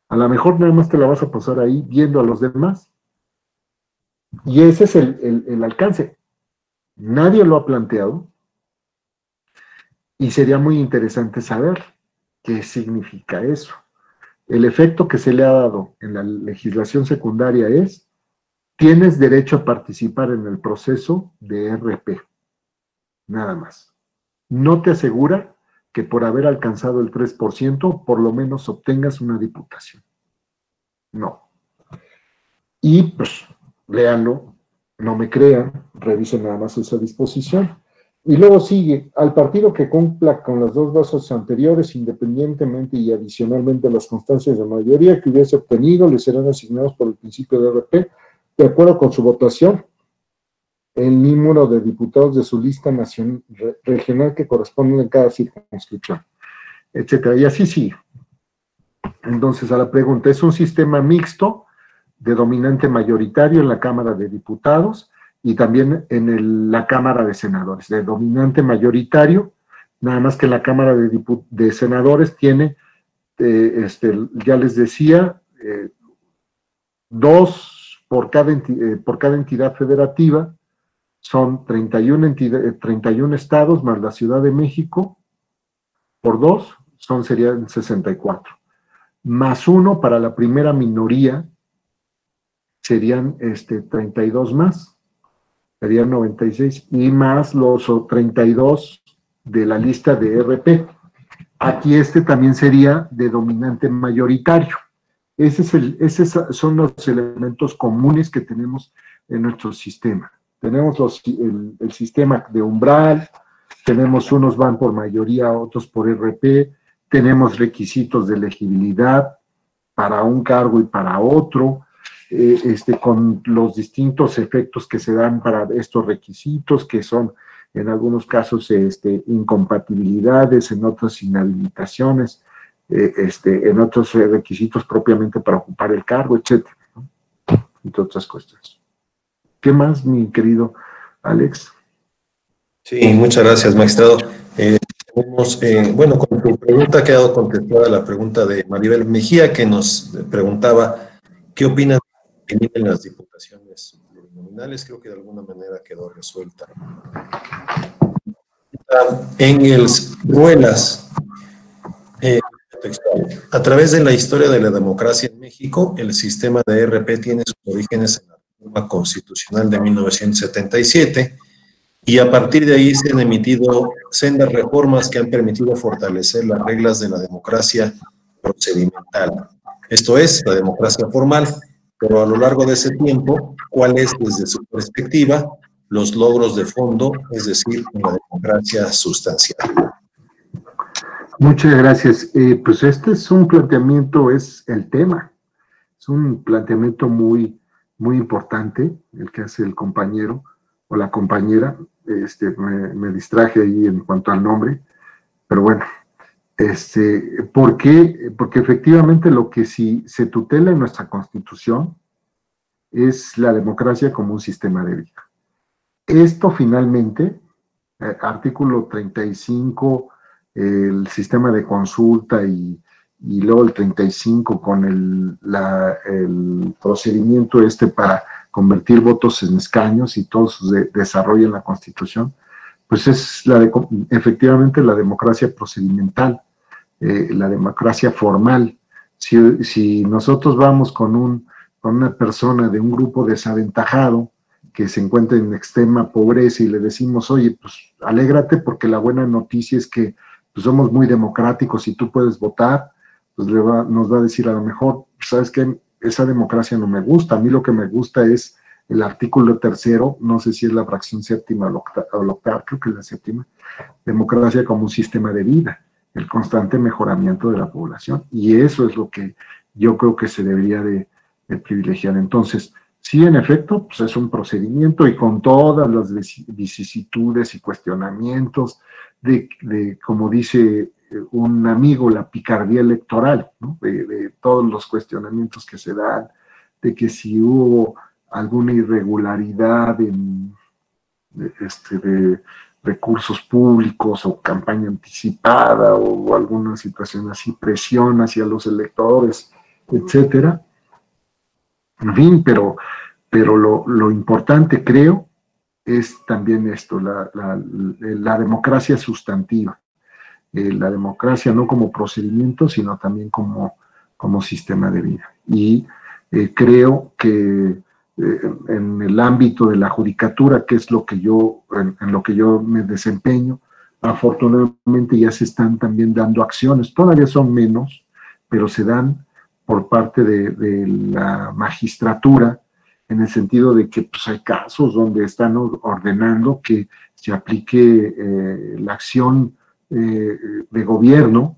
A lo mejor nada más te la vas a pasar ahí viendo a los demás. Y ese es el alcance. Nadie lo ha planteado. Y sería muy interesante saber qué significa eso. El efecto que se le ha dado en la legislación secundaria es, tienes derecho a participar en el proceso de RP. Nada más. No te asegura que por haber alcanzado el 3%, por lo menos obtengas una diputación. No. Y pues, léanlo, no me crean, revisen nada más esa disposición. Y luego sigue, al partido que cumpla con las dos bases anteriores, independientemente y adicionalmente a las constancias de mayoría que hubiese obtenido, le serán asignados por el principio de RP, de acuerdo con su votación, el número de diputados de su lista nacional, regional que corresponden en cada circunscripción, etcétera. Y así sigue. Entonces, a la pregunta, ¿es un sistema mixto de dominante mayoritario en la Cámara de Diputados y también en la Cámara de Senadores? De dominante mayoritario, nada más que la Cámara de Senadores tiene, ya les decía, 2 por cada entidad federativa, son 31 estados más la Ciudad de México, por 2 serían 64. Más 1 para la primera minoría, serían 32 más, serían 96, y más los 32 de la lista de RP. Aquí también sería de dominante mayoritario. Esos son los elementos comunes que tenemos en nuestro sistema. Tenemos el sistema de umbral, tenemos unos van por mayoría, otros por RP, tenemos requisitos de elegibilidad para un cargo y para otro, con los distintos efectos que se dan para estos requisitos, que son en algunos casos incompatibilidades, en otros inhabilitaciones, en otros requisitos propiamente para ocupar el cargo, etcétera, ¿no? Entre otras cuestiones. ¿Qué más, mi querido Alex? Sí, muchas gracias, magistrado. Bueno, con tu pregunta ha quedado contestada la pregunta de Maribel Mejía, que nos preguntaba ¿qué opinas de que emiten las diputaciones plurinominales? Creo que de alguna manera quedó resuelta. En el Ruelas, a través de la historia de la democracia en México, el sistema de RP tiene sus orígenes en la reforma constitucional de 1977, y a partir de ahí se han emitido sendas reformas que han permitido fortalecer las reglas de la democracia procedimental. Esto es, la democracia formal, pero a lo largo de ese tiempo, ¿cuál es, desde su perspectiva, los logros de fondo, es decir, la democracia sustancial? Muchas gracias. Pues este es un planteamiento, es el tema. Es un planteamiento muy, muy importante, el que hace el compañero o la compañera. Me distraje ahí en cuanto al nombre, pero bueno. ¿Por qué? Porque efectivamente lo que sí se tutela en nuestra Constitución es la democracia como un sistema de vida. Esto finalmente, artículo 35, el sistema de consulta y luego el 35 con el procedimiento para convertir votos en escaños y todo su desarrollo en la Constitución, pues es efectivamente la democracia procedimental, la democracia formal. Si nosotros vamos con una persona de un grupo desaventajado que se encuentra en extrema pobreza y le decimos, oye, pues alégrate porque la buena noticia es que pues, somos muy democráticos y tú puedes votar, pues nos va a decir a lo mejor, ¿sabes qué? Esa democracia no me gusta, a mí lo que me gusta es el artículo 3º, no sé si es la fracción séptima o la octava, creo que es la séptima, democracia como un sistema de vida, el constante mejoramiento de la población, y eso es lo que yo creo que se debería de privilegiar. Entonces, sí, en efecto, pues es un procedimiento y con todas las vicisitudes y cuestionamientos de como dice un amigo, la picardía electoral, ¿no? De todos los cuestionamientos que se dan, de que si hubo alguna irregularidad de recursos públicos o campaña anticipada o alguna situación así, presión hacia los electores, etcétera. En fin, pero lo importante, creo, es también esto, la democracia sustantiva. La democracia no como procedimiento, sino también como sistema de vida. Y creo que en el ámbito de la judicatura, que es lo que en lo que yo me desempeño, afortunadamente ya se están también dando acciones, todavía son menos, pero se dan por parte de la magistratura, en el sentido de que pues, hay casos donde están ordenando que se aplique la acción de gobierno,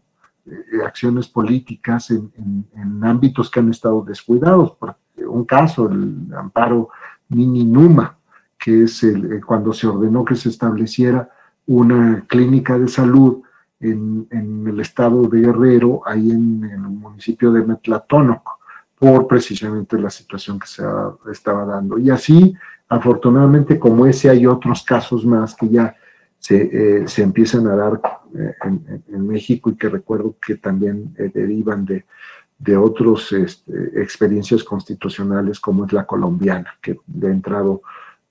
acciones políticas en ámbitos que han estado descuidados. Por un caso, el amparo Mini Numa, que es cuando se ordenó que se estableciera una clínica de salud en el estado de Guerrero, ahí en el municipio de Metlatónoc, por precisamente la situación que se estaba dando. Y así, afortunadamente, como ese, hay otros casos más que ya se empiezan a dar en México y que recuerdo que también derivan de otras experiencias constitucionales como es la colombiana, que ha entrado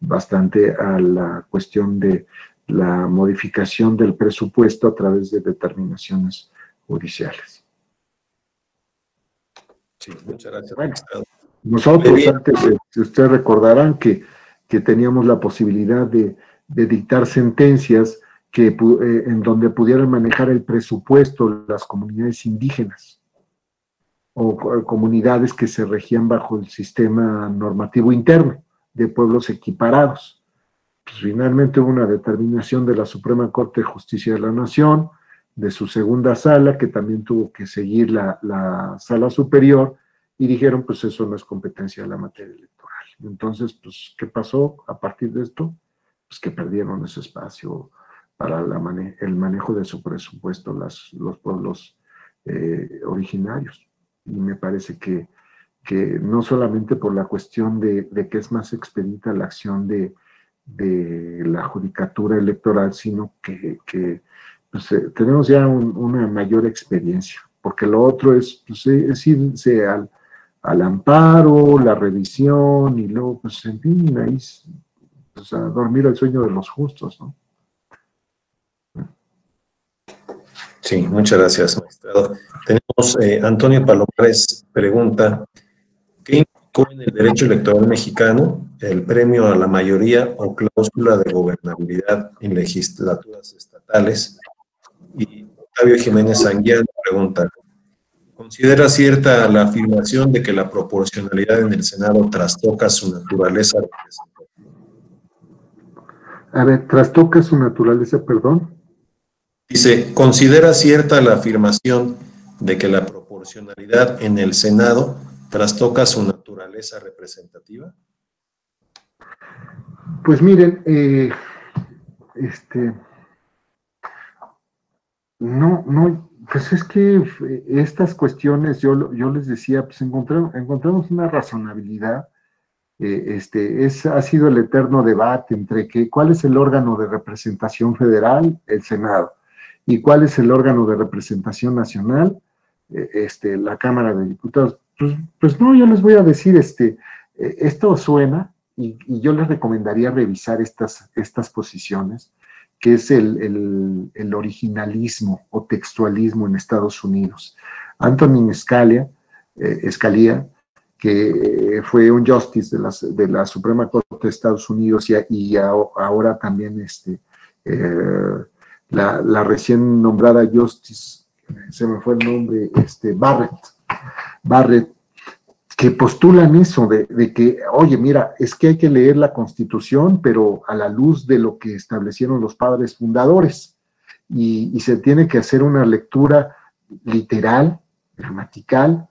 bastante a la cuestión de la modificación del presupuesto a través de determinaciones judiciales. Sí, muchas gracias. Bueno, nosotros antes, ustedes recordarán que teníamos la posibilidad de dictar sentencias en donde pudieran manejar el presupuesto las comunidades indígenas o comunidades que se regían bajo el sistema normativo interno de pueblos equiparados. Pues finalmente hubo una determinación de la Suprema Corte de Justicia de la Nación, de su segunda sala, que también tuvo que seguir la sala superior, y dijeron, pues eso no es competencia de la materia electoral. Entonces, pues, ¿qué pasó a partir de esto? Pues que perdieron ese espacio para el manejo de su presupuesto los pueblos originarios. Y me parece que no solamente por la cuestión de que es más expedita la acción de la judicatura electoral, sino que pues, tenemos ya una mayor experiencia, porque lo otro es irse al amparo, la revisión, y luego, pues, en fin, ahí, pues, a dormir el sueño de los justos, ¿no? Sí, muchas gracias, magistrado. Tenemos Antonio Palomares pregunta, ¿qué como en el derecho electoral mexicano, el premio a la mayoría o cláusula de gobernabilidad en legislaturas estatales. Y Octavio Jiménez Sanguián pregunta, ¿considera cierta la afirmación de que la proporcionalidad en el Senado trastoca su naturaleza representativa? A ver, trastoca su naturaleza, perdón. Dice, ¿considera cierta la afirmación de que la proporcionalidad en el Senado trastoca su naturaleza representativa? Pues miren, no, pues es que estas cuestiones, yo les decía, pues encontramos una razonabilidad. Ha sido el eterno debate entre cuál es el órgano de representación federal, el Senado, y cuál es el órgano de representación nacional, la Cámara de Diputados. Pues no, yo les voy a decir, esto suena, y yo les recomendaría revisar estas posiciones, que es el originalismo o textualismo en Estados Unidos. Antonin Scalia, que fue un justice de la Suprema Corte de Estados Unidos y ahora también la recién nombrada justice, se me fue el nombre, Barrett, que postulan eso de que, oye, mira, es que hay que leer la Constitución, pero a la luz de lo que establecieron los padres fundadores, y se tiene que hacer una lectura literal, gramatical,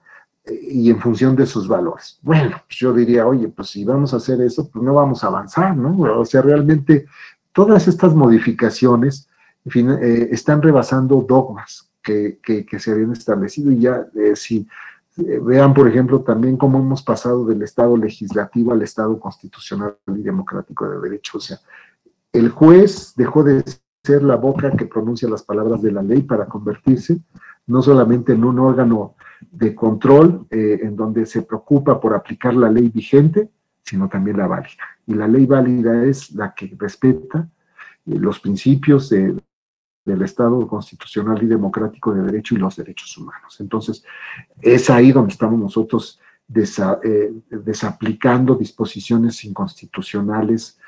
y en función de sus valores. Bueno, pues yo diría, oye, pues si vamos a hacer eso, pues no vamos a avanzar, ¿no? O sea, realmente todas estas modificaciones, en fin, están rebasando dogmas que se habían establecido, y ya si vean, por ejemplo, también cómo hemos pasado del Estado legislativo al Estado constitucional y democrático de derecho. O sea, el juez dejó de ser la boca que pronuncia las palabras de la ley para convertirse no solamente en un órgano de control en donde se preocupa por aplicar la ley vigente, sino también la válida. Y la ley válida es la que respeta los principios del Estado constitucional y democrático de derecho y los derechos humanos. Entonces, es ahí donde estamos nosotros desaplicando disposiciones inconstitucionales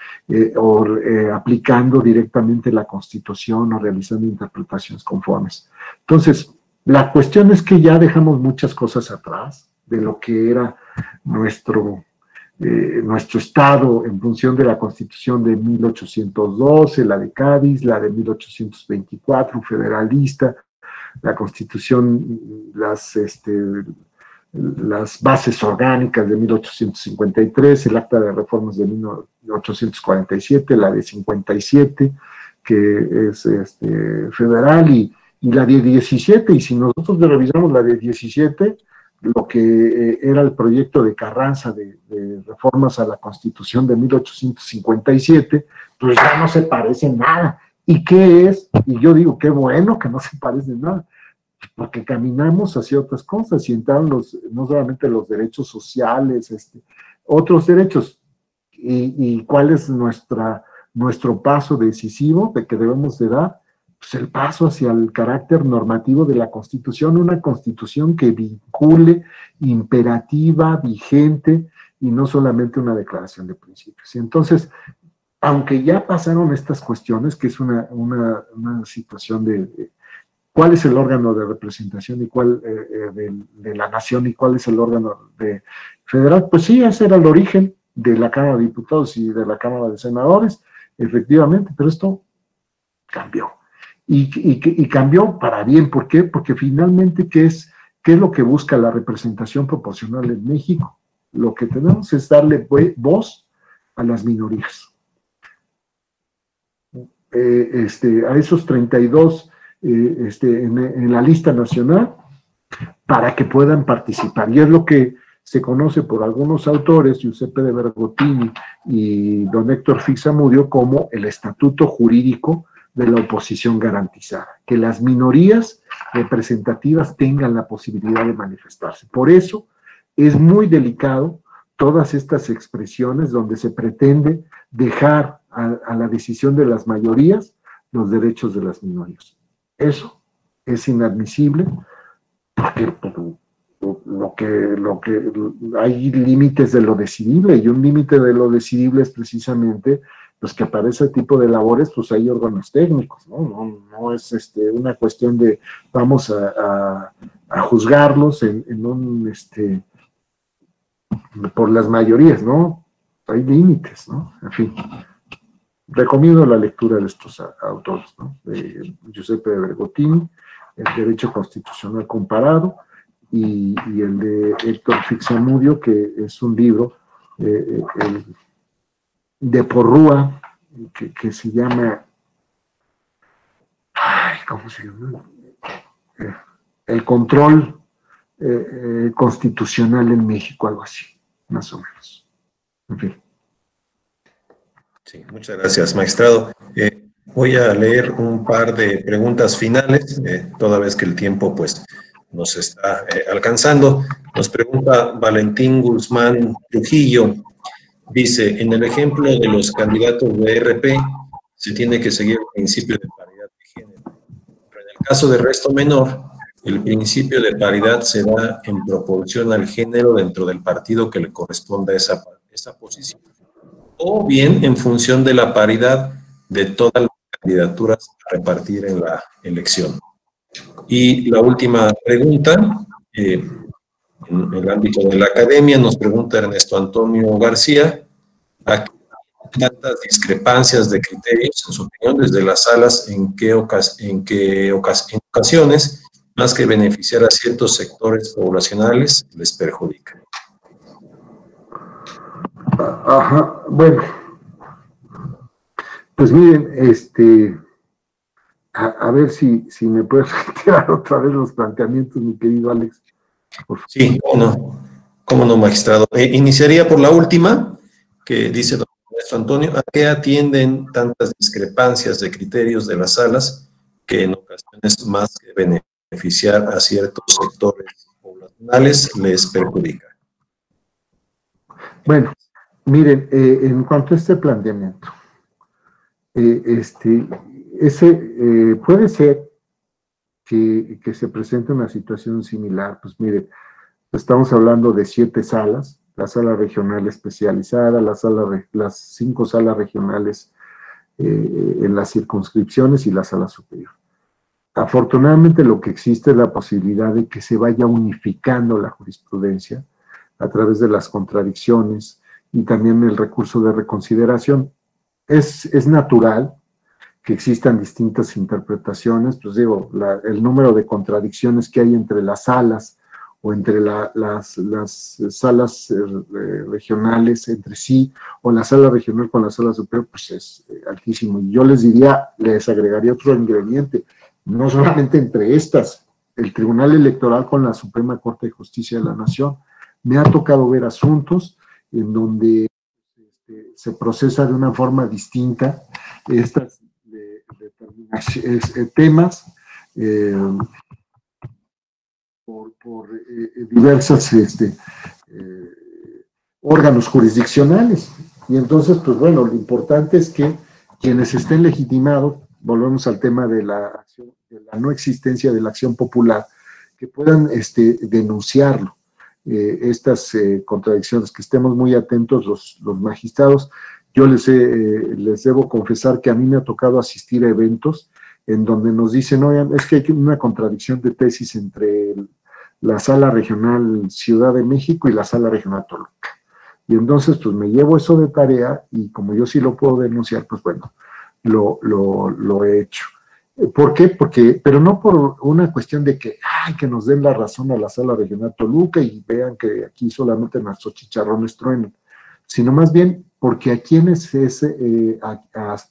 o aplicando directamente la Constitución o realizando interpretaciones conformes. Entonces, la cuestión es que ya dejamos muchas cosas atrás de lo que era nuestro Estado en función de la Constitución de 1812, la de Cádiz, la de 1824, federalista, la Constitución, las bases orgánicas de 1853, el Acta de Reformas de 1847, la de 57, que es federal, y la de 17, y si nosotros revisamos la de 17, lo que era el proyecto de Carranza de reformas a la Constitución de 1857, pues ya no se parece en nada. ¿Y qué es? Y yo digo, qué bueno que no se parece en nada, porque caminamos hacia otras cosas y entraron no solamente los derechos sociales, otros derechos. ¿Y cuál es nuestro paso decisivo de que debemos de dar? Pues el paso hacia el carácter normativo de la Constitución, una Constitución que vincule, imperativa, vigente, y no solamente una declaración de principios. Y entonces, aunque ya pasaron estas cuestiones, que es una situación de cuál es el órgano de representación y cuál de la nación y cuál es el órgano federal, pues sí, ese era el origen de la Cámara de Diputados y de la Cámara de Senadores, efectivamente, pero esto cambió. Y cambió para bien. ¿Por qué? Porque finalmente, ¿qué es lo que busca la representación proporcional en México? Lo que tenemos es darle voz a las minorías. A esos 32 en la lista nacional, para que puedan participar. Y es lo que se conoce por algunos autores, Giuseppe de Bergottini y don Héctor Fixamudio, como el estatuto jurídico de la oposición garantizada, que las minorías representativas tengan la posibilidad de manifestarse. Por eso es muy delicado todas estas expresiones donde se pretende dejar a la decisión de las mayorías los derechos de las minorías. Eso es inadmisible, porque hay límites de lo decidible, y un límite de lo decidible es precisamente pues que para ese tipo de labores pues hay órganos técnicos, no es una cuestión de vamos a juzgarlos por las mayorías, ¿no? Hay límites, ¿no? En fin, recomiendo la lectura de estos autores, ¿no? De Giuseppe Bergottini, El Derecho Constitucional Comparado, y el de Héctor Fixamudio, que es un libro de Porrúa, que se llama, ¿cómo se llama? El control constitucional en México, algo así, más o menos. En fin. Sí, muchas gracias, magistrado. Voy a leer un par de preguntas finales, toda vez que el tiempo pues nos está alcanzando. Nos pregunta Valentín Guzmán Trujillo. Dice, en el ejemplo de los candidatos de RP, se tiene que seguir el principio de paridad de género. Pero en el caso de resto menor, el principio de paridad se da en proporción al género dentro del partido que le corresponda a esa posición, o bien en función de la paridad de todas las candidaturas a repartir en la elección. Y la última pregunta, en el ámbito de la academia, nos pregunta Ernesto Antonio García, ¿a qué tantas discrepancias de criterios, en su opinión, desde las salas, en ocasiones, más que beneficiar a ciertos sectores poblacionales, les perjudica? Ajá, bueno, pues miren, a ver si me puedes retirar otra vez los planteamientos, mi querido Alex. Sí, cómo no, magistrado. Iniciaría por la última, que dice don Ernesto Antonio, ¿a qué atienden tantas discrepancias de criterios de las salas que en ocasiones más que beneficiar a ciertos sectores poblacionales les perjudica? Bueno, miren, en cuanto a este planteamiento, puede ser que se presente una situación similar. Pues miren, estamos hablando de 7 salas, la sala regional especializada, las 5 salas regionales en las circunscripciones y la sala superior. Afortunadamente lo que existe es la posibilidad de que se vaya unificando la jurisprudencia a través de las contradicciones y también el recurso de reconsideración. Es natural que existan distintas interpretaciones, pues digo, el número de contradicciones que hay entre las salas o entre las salas regionales entre sí, o la sala regional con la sala superior, pues es altísimo. Y yo les agregaría otro ingrediente, no solamente entre estas, el Tribunal Electoral con la Suprema Corte de Justicia de la Nación. Me ha tocado ver asuntos en donde se procesa de una forma distinta estas temas por diversos órganos jurisdiccionales. Y entonces, pues bueno, lo importante es que quienes estén legitimados, volvemos al tema de la no existencia de la acción popular, que puedan denunciarlo, estas contradicciones, que estemos muy atentos los magistrados. Yo les debo confesar que a mí me ha tocado asistir a eventos en donde nos dicen, oigan, es que hay una contradicción de tesis entre la sala regional Ciudad de México y la sala regional Toluca. Y entonces, pues me llevo eso de tarea y como yo sí lo puedo denunciar, pues bueno, lo he hecho. ¿Por qué? Pero no por una cuestión de que nos den la razón a la sala regional Toluca y vean que aquí solamente nuestros chicharrones truenan, sino más bien porque a quienes es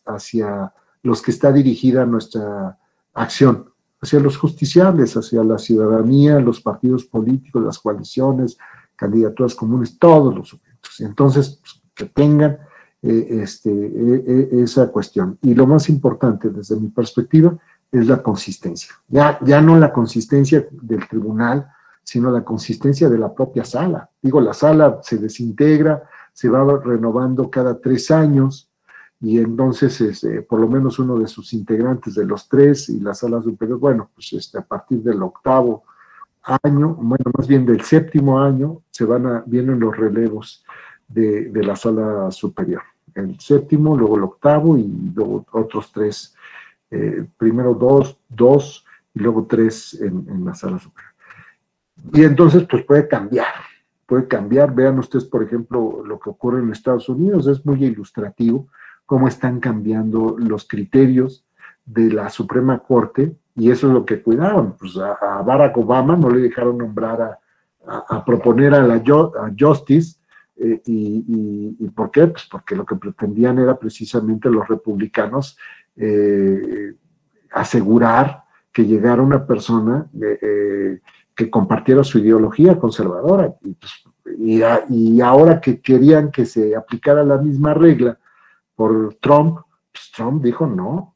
hacia los que está dirigida nuestra acción, hacia los justiciables, hacia la ciudadanía, los partidos políticos, las coaliciones, candidaturas comunes, todos los sujetos. Entonces, pues, que tengan esa cuestión. Y lo más importante, desde mi perspectiva, es la consistencia. Ya no la consistencia del tribunal, sino la consistencia de la propia sala. Digo, la sala se desintegra, se va renovando cada 3 años, y entonces por lo menos uno de sus integrantes de los 3 y la sala superior, bueno, pues a partir del 8º año, bueno, más bien del séptimo año, vienen los relevos de la sala superior. El séptimo, luego el octavo y luego otros 3. Primero dos y luego 3 en la sala superior. Y entonces, pues puede cambiar. Vean ustedes, por ejemplo, lo que ocurre en Estados Unidos, es muy ilustrativo cómo están cambiando los criterios de la Suprema Corte, y eso es lo que cuidaban. Pues a Barack Obama no le dejaron nombrar a proponer a Justice, y ¿por qué? Pues porque lo que pretendían era precisamente los republicanos asegurar que llegara una persona que compartiera su ideología conservadora, y ahora que querían que se aplicara la misma regla por Trump, pues Trump dijo no,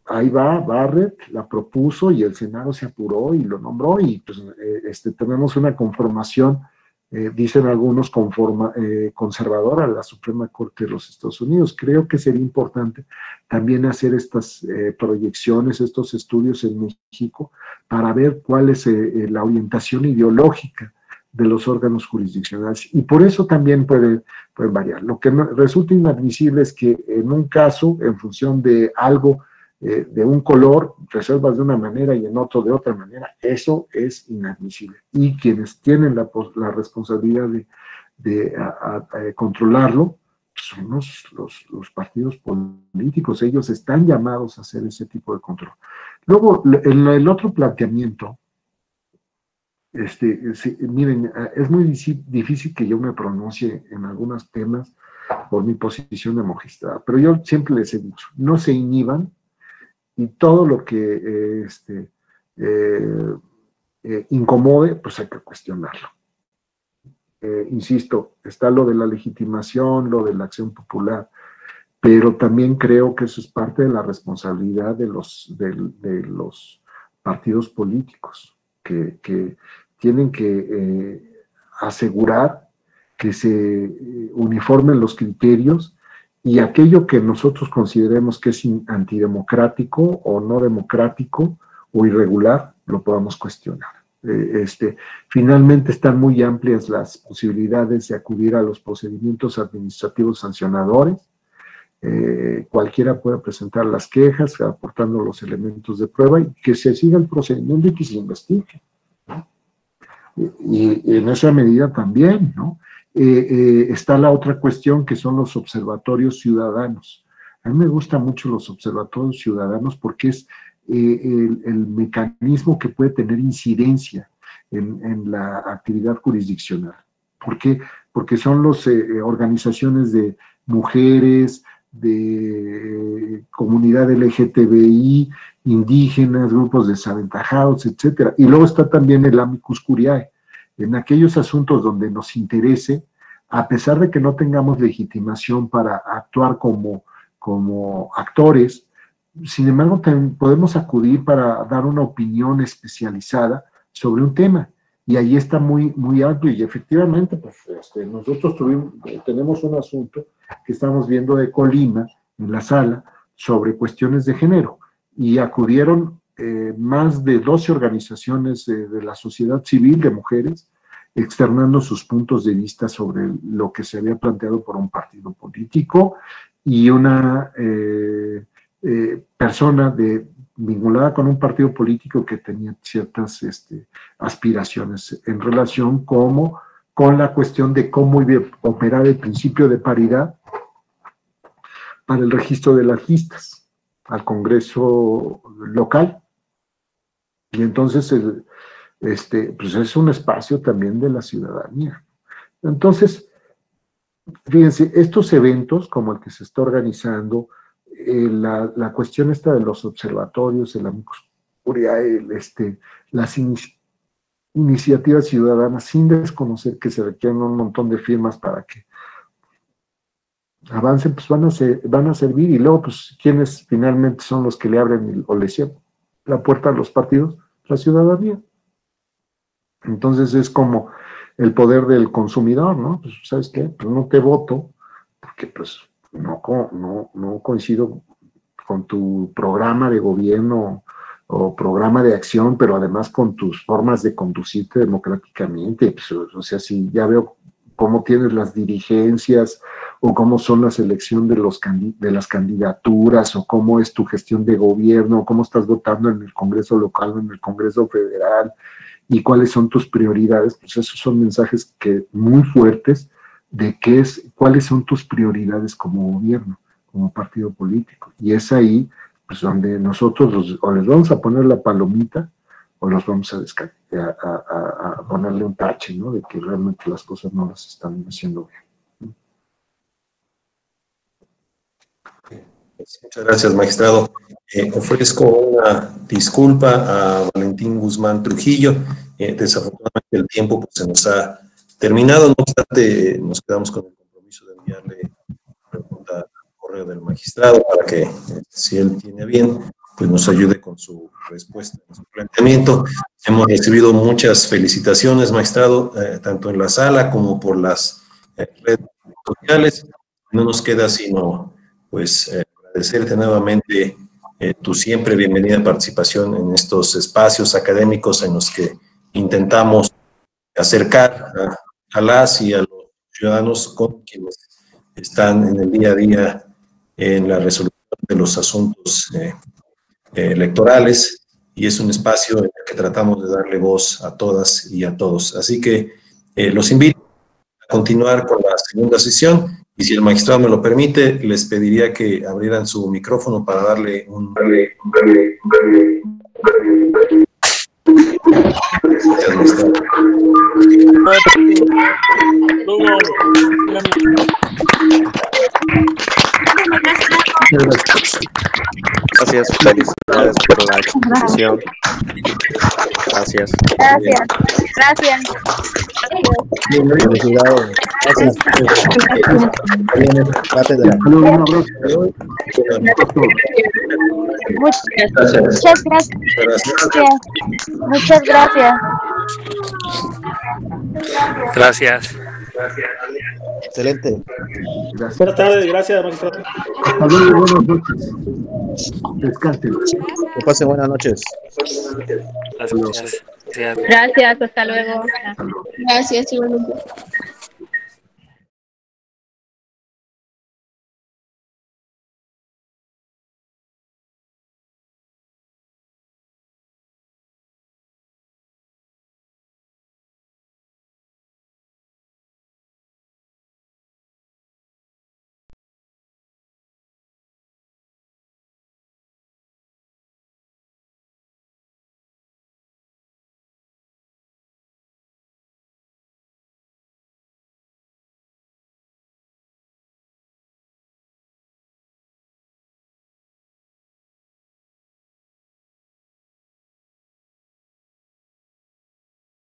ahí va Barrett, la propuso y el Senado se apuró y lo nombró, y pues tenemos una conformación, dicen algunos, conservadora a la Suprema Corte de los Estados Unidos. Creo que sería importante también hacer estas proyecciones, estos estudios en México, para ver cuál es la orientación ideológica de los órganos jurisdiccionales, y por eso también pueden variar. Lo que resulta inadmisible es que en un caso, en función de algo, de un color, resuelvas de una manera y en otro de otra manera. Eso es inadmisible. Y quienes tienen la responsabilidad de controlarlo son los partidos políticos. Ellos están llamados a hacer ese tipo de control. Luego, el otro planteamiento, miren, es muy difícil que yo me pronuncie en algunos temas por mi posición de magistrado, pero yo siempre les he dicho, no se inhiban, y todo lo que incomode, pues hay que cuestionarlo. Insisto, está lo de la legitimación, lo de la acción popular, pero también creo que eso es parte de la responsabilidad de los partidos políticos, que tienen que asegurar que se uniformen los criterios, y aquello que nosotros consideremos que es antidemocrático o no democrático o irregular, lo podamos cuestionar. Finalmente están muy amplias las posibilidades de acudir a los procedimientos administrativos sancionadores. Cualquiera puede presentar las quejas aportando los elementos de prueba, y que se siga el procedimiento y que se investigue. Y en esa medida también, ¿no? Está la otra cuestión, que son los observatorios ciudadanos. A mí me gustan mucho los observatorios ciudadanos porque es el mecanismo que puede tener incidencia en la actividad jurisdiccional. ¿Por qué? Porque son las organizaciones de mujeres, de comunidad LGTBI, indígenas, grupos desaventajados, etcétera. Y luego está también el amicus curiae. En aquellos asuntos donde nos interese, a pesar de que no tengamos legitimación para actuar como actores, sin embargo, también podemos acudir para dar una opinión especializada sobre un tema. Y ahí está muy, muy amplio, y efectivamente, pues, nosotros tenemos un asunto que estamos viendo de Colima en la sala sobre cuestiones de género, y acudieron más de 12 organizaciones de la sociedad civil de mujeres, externando sus puntos de vista sobre lo que se había planteado por un partido político y una persona vinculada con un partido político que tenía ciertas aspiraciones en relación con la cuestión de cómo iba a operar el principio de paridad para el registro de las listas al Congreso local. Y entonces pues es un espacio también de la ciudadanía. Entonces, fíjense, estos eventos como el que se está organizando, la cuestión esta de los observatorios, el amicus curiae, las iniciativas ciudadanas, sin desconocer que se requieren un montón de firmas para que avancen, pues van a servir. Y luego, pues, ¿quiénes finalmente son los que le abren o le cierran la puerta a los partidos? La ciudadanía. Entonces es como el poder del consumidor, ¿no? Pues, ¿sabes qué? Pues no te voto porque pues no coincido con tu programa de gobierno o programa de acción, pero además con tus formas de conducirte democráticamente. Pues, o sea, si ya veo cómo tienes las dirigencias o cómo son la selección de las candidaturas o cómo es tu gestión de gobierno, o cómo estás votando en el Congreso local o en el Congreso federal y cuáles son tus prioridades, pues esos son mensajes muy fuertes de cuáles son tus prioridades como gobierno, como partido político. Y es ahí pues donde nosotros o les vamos a poner la palomita o los vamos a ponerle un tache, ¿no? De que realmente las cosas no las están haciendo bien. Muchas gracias, magistrado. Ofrezco una disculpa a Valentín Guzmán Trujillo. Desafortunadamente el tiempo pues, se nos ha terminado, no obstante nos quedamos con el compromiso de enviarle pregunta al correo del magistrado para que, si él tiene bien, pues nos ayude con su respuesta, con su planteamiento. Hemos recibido muchas felicitaciones, magistrado, tanto en la sala como por las redes sociales. No nos queda sino, pues, agradecerte nuevamente tu siempre bienvenida participación en estos espacios académicos en los que intentamos acercar a las y a los ciudadanos con quienes están en el día a día en la resolución de los asuntos electorales, y es un espacio en el que tratamos de darle voz a todas y a todos. Así que los invito a continuar con la segunda sesión, y si el magistrado me lo permite, les pediría que abrieran su micrófono para darle un... Gracias, felicidades por la exposición. Gracias. Gracias. Felicidades. Gracias. Muchas gracias. Gracias. Excelente. Gracias. Buenas tardes, gracias, magistrado. Hasta luego, buenas noches. Descansen. Que pasen buenas noches. Gracias. Gracias, hasta luego. Gracias, igualmente.